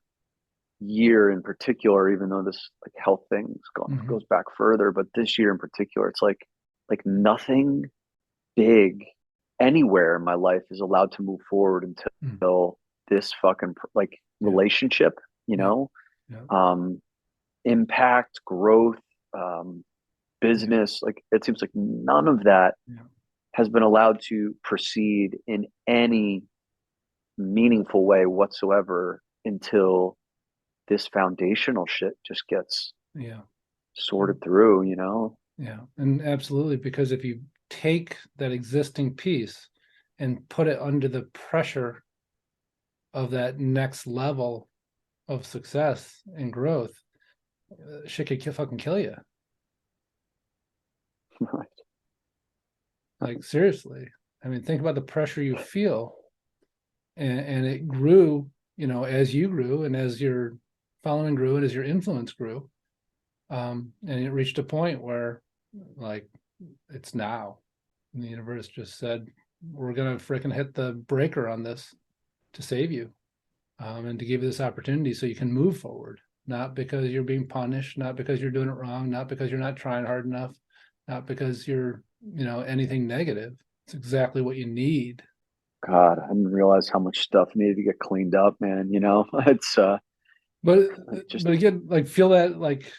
year in particular, even though this like health thing goes back further, but this year in particular, it's like nothing big anywhere in my life is allowed to move forward until this fucking like relationship, Yeah. impact, growth, business. Like it seems like none of that has been allowed to proceed in any meaningful way whatsoever until this foundational shit just gets sorted through, Yeah, and absolutely, because if you take that existing piece and put it under the pressure of that next level of success and growth, shit could fucking kill you. Right. Like seriously, I mean, think about the pressure you feel, and it grew, as you grew, and as your following grew, and as your influence grew, and it reached a point where, like, it's now, and the universe just said, "We're gonna freaking hit the breaker on this to save you, and to give you this opportunity so you can move forward." Not because you're being punished, not because you're doing it wrong, not because you're not trying hard enough, not because you're, anything negative. It's exactly what you need. God, I didn't realize how much stuff needed to get cleaned up, man. It's But just but again, like, feel that, like,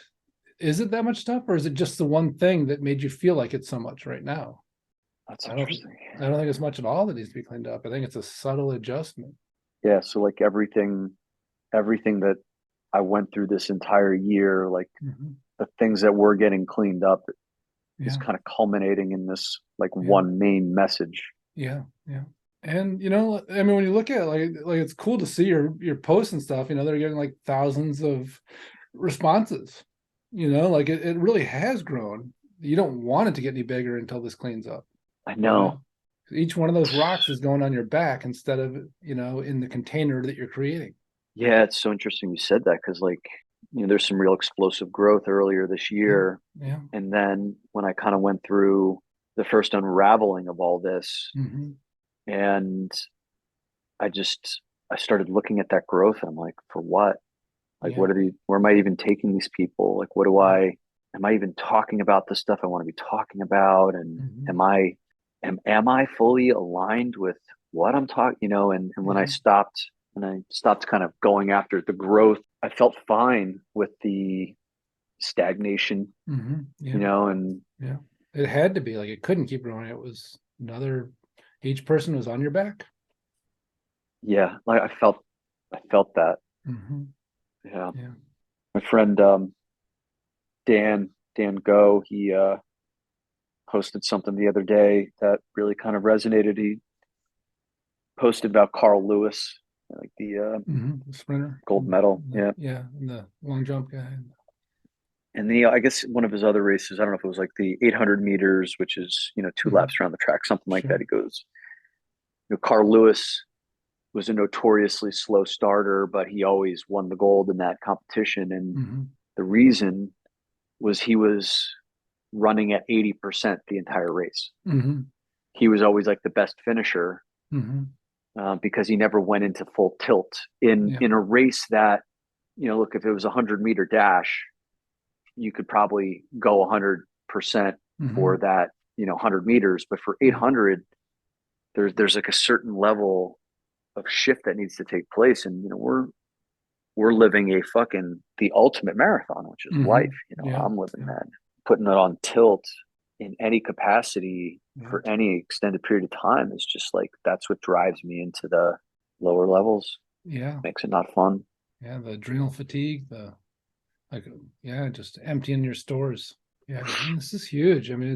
is it that much stuff, or is it just the one thing that made you feel like it's so much right now? that's I don't interesting. think it's much at all that needs to be cleaned up. I think it's a subtle adjustment. Yeah, so like everything that I went through this entire year, like the things that were getting cleaned up is kind of culminating in this like one main message. Yeah. And I mean, when you look at it, like it's cool to see your posts and stuff, they're getting like thousands of responses. Like it really has grown. You don't want it to get any bigger until this cleans up. I know. Each one of those rocks is going on your back instead of, in the container that you're creating. Yeah, it's so interesting you said that because like there's some real explosive growth earlier this year. Yeah. And then when I kind of went through the first unraveling of all this, and I started looking at that growth and I'm like, for what? Like, where am I even taking these people? Like, am I even talking about the stuff I want to be talking about? And am I fully aligned with what I'm talking, and when I stopped kind of going after the growth, I felt fine with the stagnation, and it had to be, like, it couldn't keep growing. It was each person was on your back. Yeah, like I felt that. Yeah. My friend Dan Go, he posted something the other day that really kind of resonated. He posted about Carl Lewis, like the sprinter, gold medal. And the long jump guy. And I guess one of his other races, I don't know if it was like the 800 meters, which is 2 laps around the track, something like that. He goes, Carl Lewis was a notoriously slow starter, but he always won the gold in that competition. And the reason was he was running at 80% the entire race. He was always like the best finisher because he never went into full tilt in a race that, look, if it was a 100-meter dash, you could probably go 100% for that, 100 meters. But for 800, there's like a certain level of shift that needs to take place. And, we're living the ultimate marathon, which is life. I'm living that. Putting it on tilt in any capacity for any extended period of time is just like, that's what drives me into the lower levels. Makes it not fun. The adrenal fatigue, just emptying your stores. This is huge. I mean,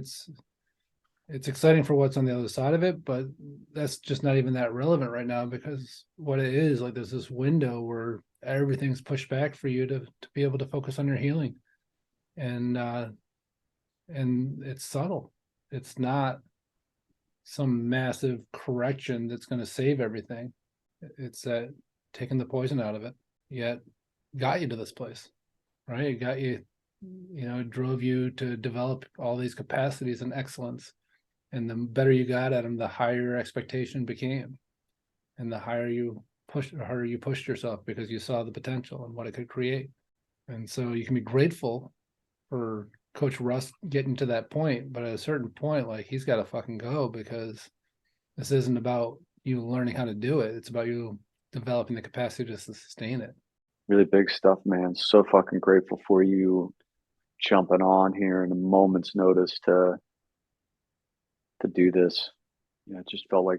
it's exciting for what's on the other side of it, but that's just not even that relevant right now, because what it is, like, there's this window where everything's pushed back for you to be able to focus on your healing. And it's subtle. It's not some massive correction that's going to save everything. It's that taking the poison out of it, yet got you to this place, right? It got you it drove you to develop all these capacities and excellence. And the better you got at them, the higher your expectation became, and the harder you pushed yourself because you saw the potential and what it could create. And so you can be grateful for Coach Russ getting to that point, but at a certain point, like, he's got to fucking go, because this isn't about you learning how to do it. It's about you developing the capacity to sustain it. Really big stuff, man. So fucking grateful for you jumping on here in a moment's notice to do this. It just felt like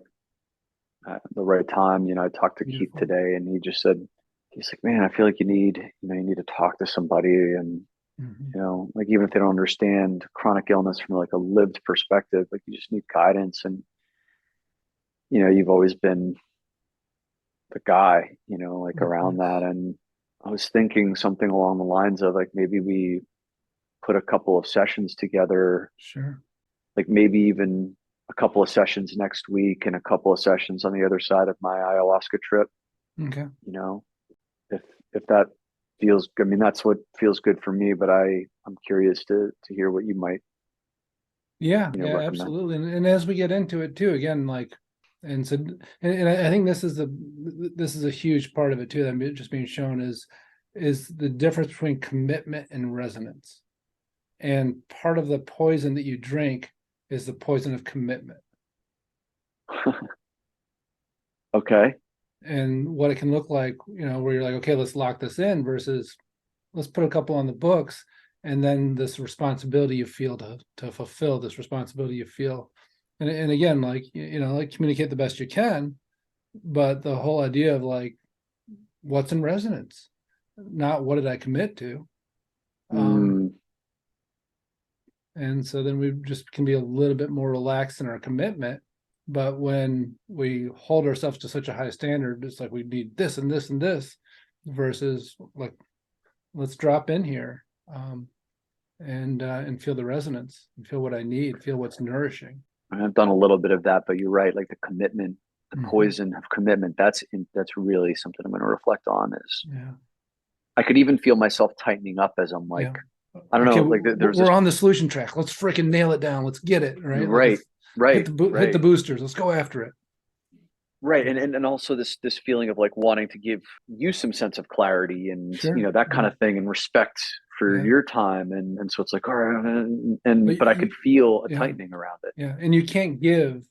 at the right time. I talked to Keith today, and he just said, he's like, man, I feel like you need to talk to somebody, and like, even if they don't understand chronic illness from like a lived perspective, like, you just need guidance. And you've always been the guy, like, around that. And I was thinking something along the lines of, like, maybe we put a couple of sessions together. Sure. Like, maybe even a couple of sessions next week and a couple of sessions on the other side of my ayahuasca trip. Okay. If that feels good. I mean, that's what feels good for me, but I'm curious to hear what you might. Yeah, recommend. absolutely. And as we get into it too, again, like, and so, and I think this is a huge part of it too, that just being shown is the difference between commitment and resonance. And part of the poison that you drink is the poison of commitment. Okay. And what it can look like, where you're like, okay, let's lock this in, versus let's put a couple on the books, and then this responsibility you feel to fulfill this responsibility you feel. And again, like, like, communicate the best you can, but the whole idea of, like, what's in resonance, not what did I commit to. And so then we just can be a little bit more relaxed in our commitment. But when we hold ourselves to such a high standard, it's like, we need this and this and this, versus, like, let's drop in here, and feel the resonance, and feel what I need, feel what's nourishing. I've done a little bit of that, but you're right. Like, the commitment, the poison of commitment, that's really something I'm going to reflect on. I could even feel myself tightening up as I'm like, I don't know, like, we're on the solution track. Let's freaking nail it down. Let's get it right. Right. Hit the boosters. Let's go after it. Right. And also this feeling of, like, wanting to give you some sense of clarity and, that kind of thing, and respect for your time. And so it's like, all right. But I could feel a tightening around it. Yeah. And you can't give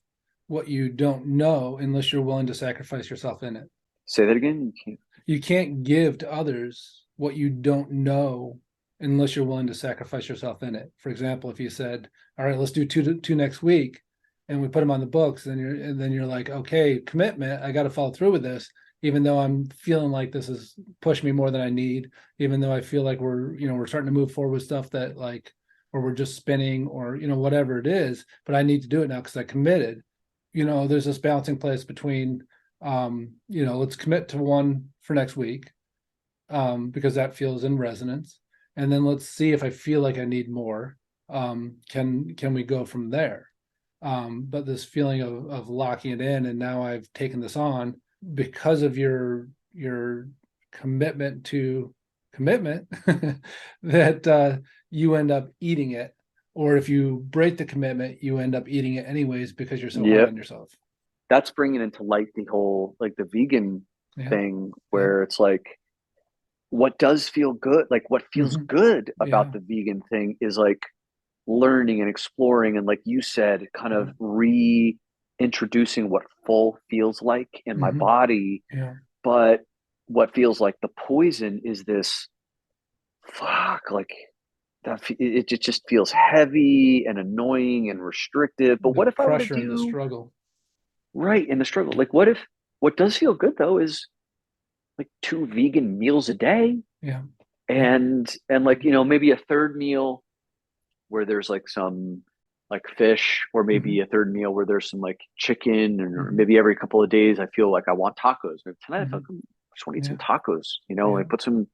what you don't know unless you're willing to sacrifice yourself in it. Say that again. You can't give to others what you don't know unless you're willing to sacrifice yourself in it. For example, if you said, all right, let's do two next week, and we put them on the books, and then you're like, okay, commitment, I got to follow through with this, even though I'm feeling like this is pushing me more than I need, even though I feel like we're starting to move forward with stuff that, like, or we're just spinning, or, whatever it is, but I need to do it now because I committed. There's this balancing place between, let's commit to one for next week, because that feels in resonance. And then let's see if I feel like I need more. Can we go from there? But this feeling of locking it in, and now I've taken this on because of your commitment to commitment, that you end up eating it. Or if you break the commitment, you end up eating it anyways because you're so hard on yourself. That's bringing into light the whole, like, the vegan thing, where it's like, what does feel good, like, what feels good about the vegan thing is, like, learning and exploring, and, like you said, kind of reintroducing what full feels like in my body. But what feels like the poison is this, like, that it just feels heavy and annoying and restrictive. But what if I were to do the struggle? Right, in the struggle. Like, what does feel good though is, like, 2 vegan meals a day. And like, maybe a third meal where there's, like, some, like, fish, or maybe a third meal where there's some, like, chicken, or maybe every couple of days I feel like I want tacos. Maybe tonight I just want to eat some tacos, like, put some,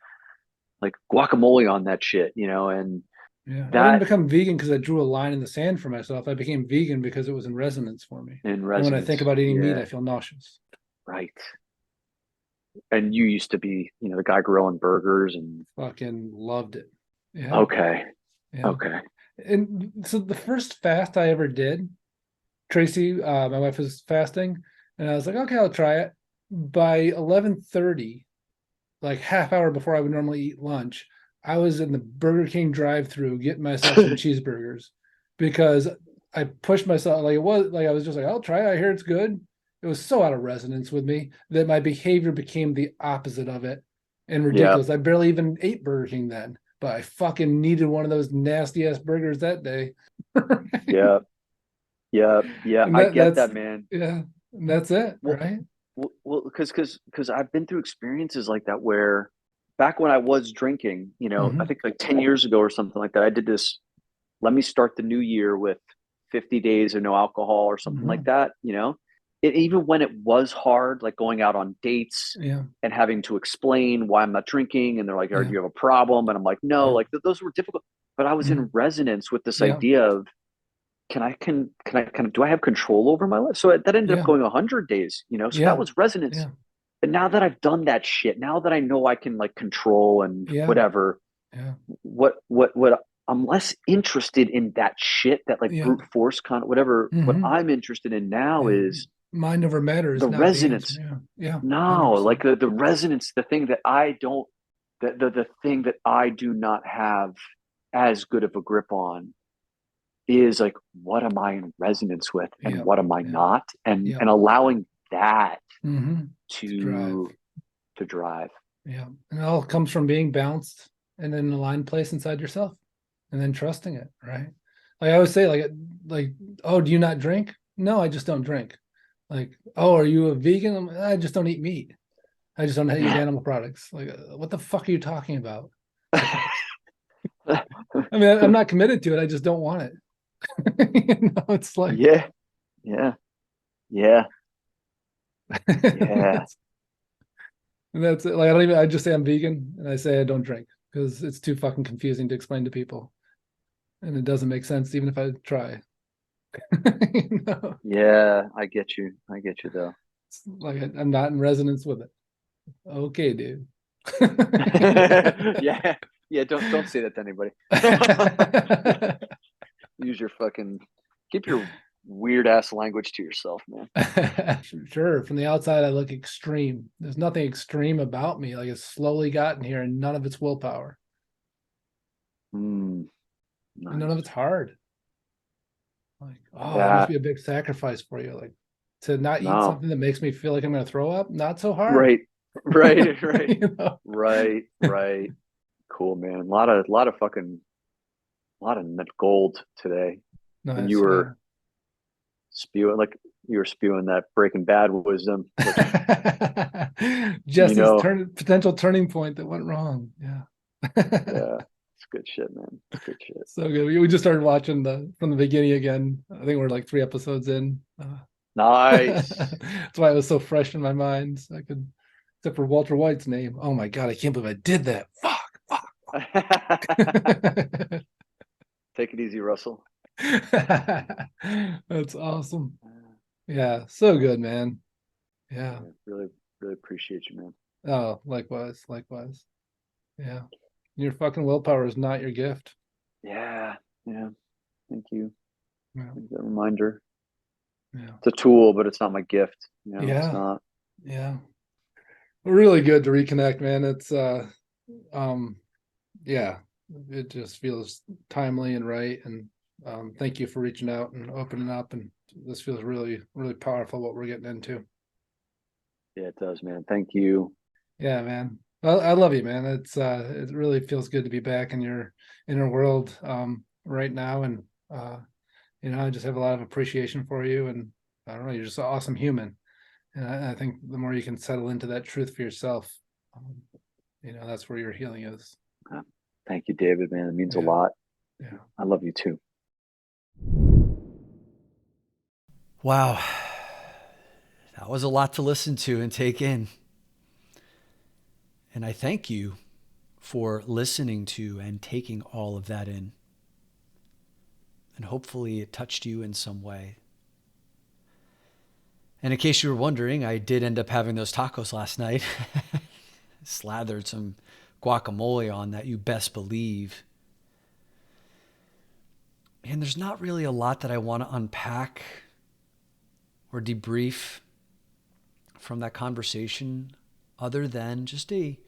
like, guacamole on that shit, and I didn't become vegan because I drew a line in the sand for myself. I became vegan because it was in resonance for me. And when I think about eating meat, I feel nauseous. Right. And you used to be, the guy grilling burgers, and fucking loved it. Yeah. Okay. Yeah. Okay. And so the first fast I ever did, Tracy, my wife was fasting, and I was like, okay, I'll try it. By 11:30, like half hour before I would normally eat lunch, I was in the Burger King drive-through getting myself some cheeseburgers because I pushed myself. Like, it was like I was just like, I'll try it. I hear it's good. It was so out of resonance with me that my behavior became the opposite of it and Yeah. ridiculous. I barely even ate Burger King then, but I fucking needed one of those nasty ass burgers that day. Yeah. Yeah. Yeah. And I get that's that, man. yeah, and that's it, Well, right? because I've been through experiences like that where back when I was drinking, I Mm-hmm. think like 10 years ago or something like that, I did this, let me start the new year with 50 days of no alcohol or something Mm-hmm. like that, It even when it was hard, like going out on dates Yeah, and having to explain why I'm not drinking, and they're like, "Do yeah, you have a problem?" And I'm like, "No." yeah, Like those were difficult, but I was mm-hmm. in resonance with this Yeah, idea of can I kind of do I have control over my life? So that ended up yeah, going 100 days, So that yeah, was resonance. yeah, But now that I've done that shit, now that I know I can like control and yeah, whatever, yeah, what I'm less interested in that shit, that like yeah. brute force kind of whatever. What Mm-hmm. I'm interested in now Yeah. is Mind over matter is the not the answer. resonance. Yeah, yeah, No, like 100%. the resonance, the thing that I don't, the thing that I do not have as good of a grip on is like, what am I in resonance with and Yeah, what am I yeah, not? And yeah. and allowing that Mm-hmm. To drive. to to drive. Yeah, and it all comes from being balanced and in an aligned place inside yourself, and then trusting it. Right. Like I always say, like, oh, do you not drink? No, I just don't drink. Like, oh, are you a vegan? I just don't eat meat. I just don't eat Yeah. animal products. Like, what the fuck are you talking about? I mean, I'm not committed to it. I just don't want it. It's like, Yeah. Yeah. Yeah. Yeah. that's it. Like, I don't even, I just say I'm vegan and I say I don't drink because it's too fucking confusing to explain to people. And it doesn't make sense, even if I try. Yeah. I get you. I get you though. It's like I'm not in resonance with it. Okay, dude. Yeah. Yeah. Don't say that to anybody. Use your fucking keep your weird ass language to yourself, man. Sure, from the outside, I look extreme. There's nothing extreme about me. Like it's slowly gotten here, and none of it's willpower, Mm, and none of nice. it's hard. Like, oh, that must Yeah. be a big sacrifice for you. Like to not eat No. something that makes me feel like I'm going to throw up. Not so hard. Right. Right. Right. You know? Right. Right. Cool, man. A lot of gold today. And you Nice, yeah. were spewing that Breaking Bad wisdom, which you Jesse's know, potential turning point that went wrong. Yeah. yeah, it's good shit, man. It's good shit. So good. We just started watching from the beginning again. I think we're like 3 episodes in. Nice. That's why it was so fresh in my mind. So I could, except for Walter White's name. Oh my God, I can't believe I did that. Fuck. Take it easy, Russell. That's awesome. Yeah, so good, man. Yeah. Yeah, really, really appreciate you, man. Oh, likewise. Yeah. Your fucking willpower is not your gift. Yeah, yeah. Thank you. Yeah. Thank you for that reminder. Yeah. It's a tool, but it's not my gift. It's Yeah. not. Yeah. Really good to reconnect, man. It's um yeah, it just feels timely and right. And thank you for reaching out and opening up. And this feels really, really powerful what we're getting into. Yeah, it does, man. Thank you. Yeah, man. Well, I love you, man. It really feels good to be back in your inner world right now. And I just have a lot of appreciation for you. And I don't know, you're just an awesome human. And I think the more you can settle into that truth for yourself, that's where your healing is. Thank you, David, man. It means a Yeah. lot. Yeah. I love you too. Wow. That was a lot to listen to and take in. And I thank you for listening to and taking all of that in. And hopefully it touched you in some way. And in case you were wondering, I did end up having those tacos last night. Slathered some guacamole on that, you best believe. And there's not really a lot that I want to unpack or debrief from that conversation other than just a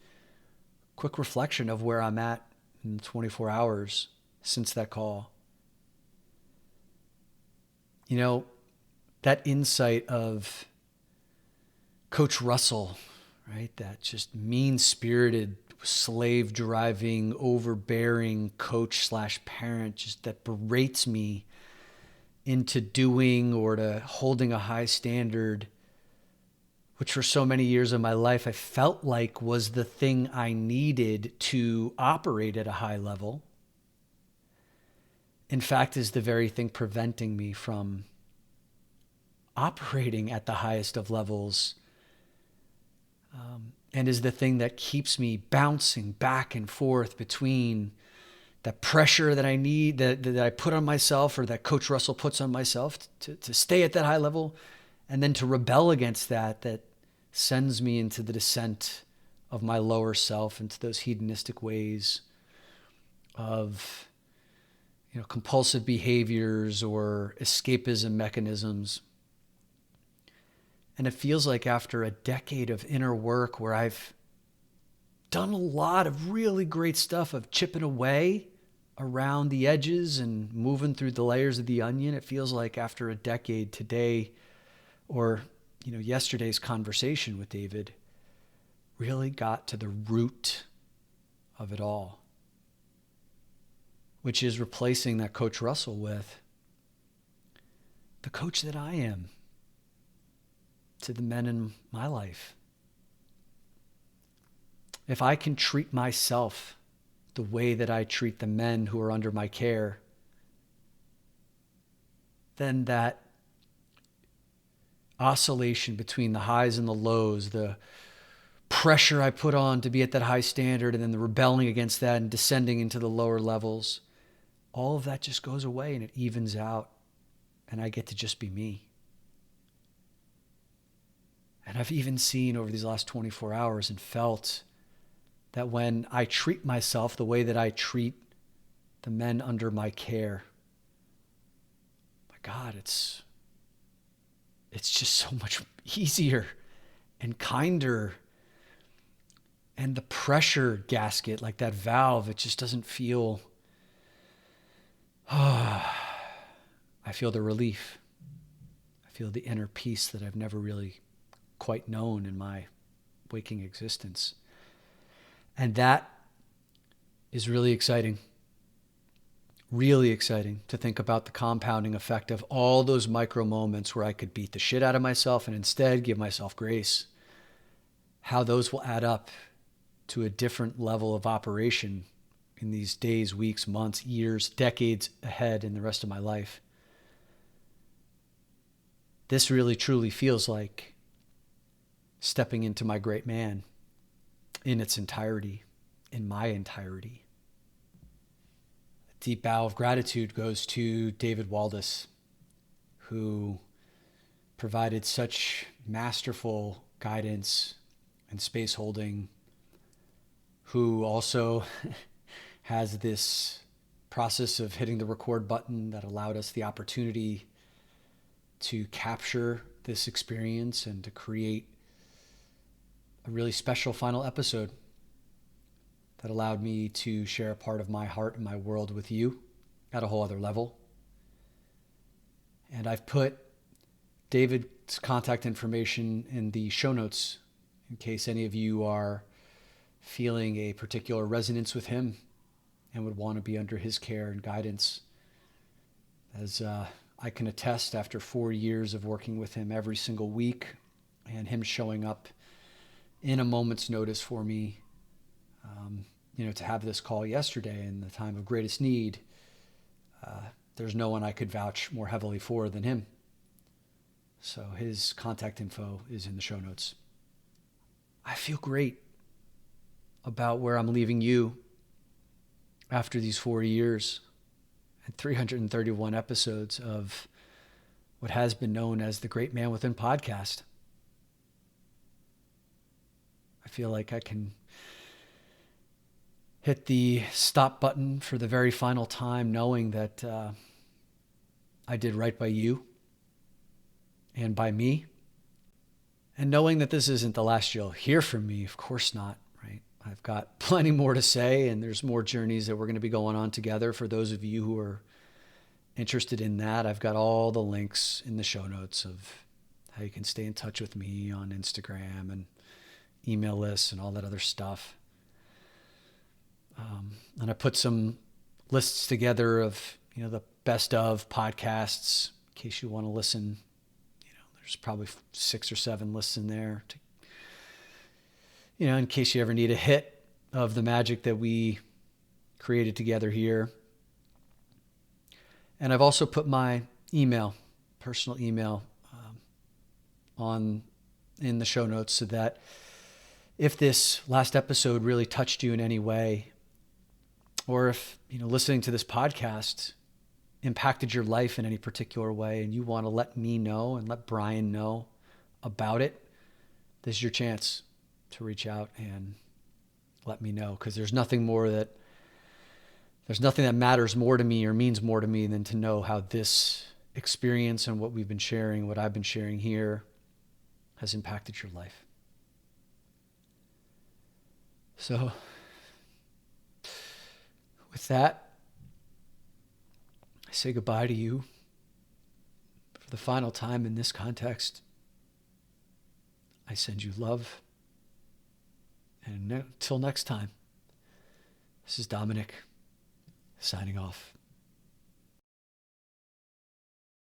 quick reflection of where I'm at in 24 hours since that call. You know, that insight of Coach Russell, right? That just mean-spirited, slave-driving, overbearing coach / parent just that berates me into doing or to holding a high standard, which for so many years of my life I felt like was the thing I needed to operate at a high level, in fact, is the very thing preventing me from operating at the highest of levels, and is the thing that keeps me bouncing back and forth between that pressure that I need, that I put on myself, or that Coach Russell puts on myself to stay at that high level, and then to rebel against that sends me into the descent of my lower self, into those hedonistic ways of, compulsive behaviors or escapism mechanisms. And it feels like after a decade of inner work where I've done a lot of really great stuff of chipping away around the edges and moving through the layers of the onion, it feels like after a decade today, or yesterday's conversation with David, really got to the root of it all, which is replacing that Coach Russell with the coach that I am to the men in my life. If I can treat myself the way that I treat the men who are under my care, then that oscillation between the highs and the lows, the pressure I put on to be at that high standard, and then the rebelling against that and descending into the lower levels, all of that just goes away and it evens out, and I get to just be me. And I've even seen over these last 24 hours and felt that when I treat myself the way that I treat the men under my care, my God, it's just so much easier and kinder. And the pressure gasket, like that valve, it just doesn't feel, I feel the relief. I feel the inner peace that I've never really quite known in my waking existence. And that is really exciting to think about the compounding effect of all those micro moments where I could beat the shit out of myself and instead give myself grace. How those will add up to a different level of operation in these days, weeks, months, years, decades ahead in the rest of my life. This really truly feels like stepping into my great man in its entirety, in my entirety. A deep bow of gratitude goes to David Waldas, who provided such masterful guidance and space holding, who also has this process of hitting the record button that allowed us the opportunity to capture this experience and to create a really special final episode that allowed me to share a part of my heart and my world with you at a whole other level. And I've put David's contact information in the show notes in case any of you are feeling a particular resonance with him and would want to be under his care and guidance. As I can attest, after 4 years of working with him every single week and him showing up in a moment's notice for me, to have this call yesterday in the time of greatest need, there's no one I could vouch more heavily for than him. So his contact info is in the show notes. I feel great about where I'm leaving you after these 4 years and 331 episodes of what has been known as the Great Man Within podcast. I feel like I can hit the stop button for the very final time, knowing that I did right by you and by me. And knowing that this isn't the last you'll hear from me, of course not, right? I've got plenty more to say, and there's more journeys that we're going to be going on together. For those of you who are interested in that, I've got all the links in the show notes of how you can stay in touch with me on Instagram and email lists and all that other stuff. And I put some lists together of, the best of podcasts in case you want to listen. There's probably 6 or 7 lists in there to, in case you ever need a hit of the magic that we created together here. And I've also put my personal email, in the show notes, so that if this last episode really touched you in any way, or if, listening to this podcast impacted your life in any particular way and you want to let me know and let Brian know about it, this is your chance to reach out and let me know, because there's nothing that matters more to me or means more to me than to know how this experience and what we've been sharing, what I've been sharing here, has impacted your life. So with that, I say goodbye to you for the final time in this context. I send you love. And until next time, this is Dominic signing off.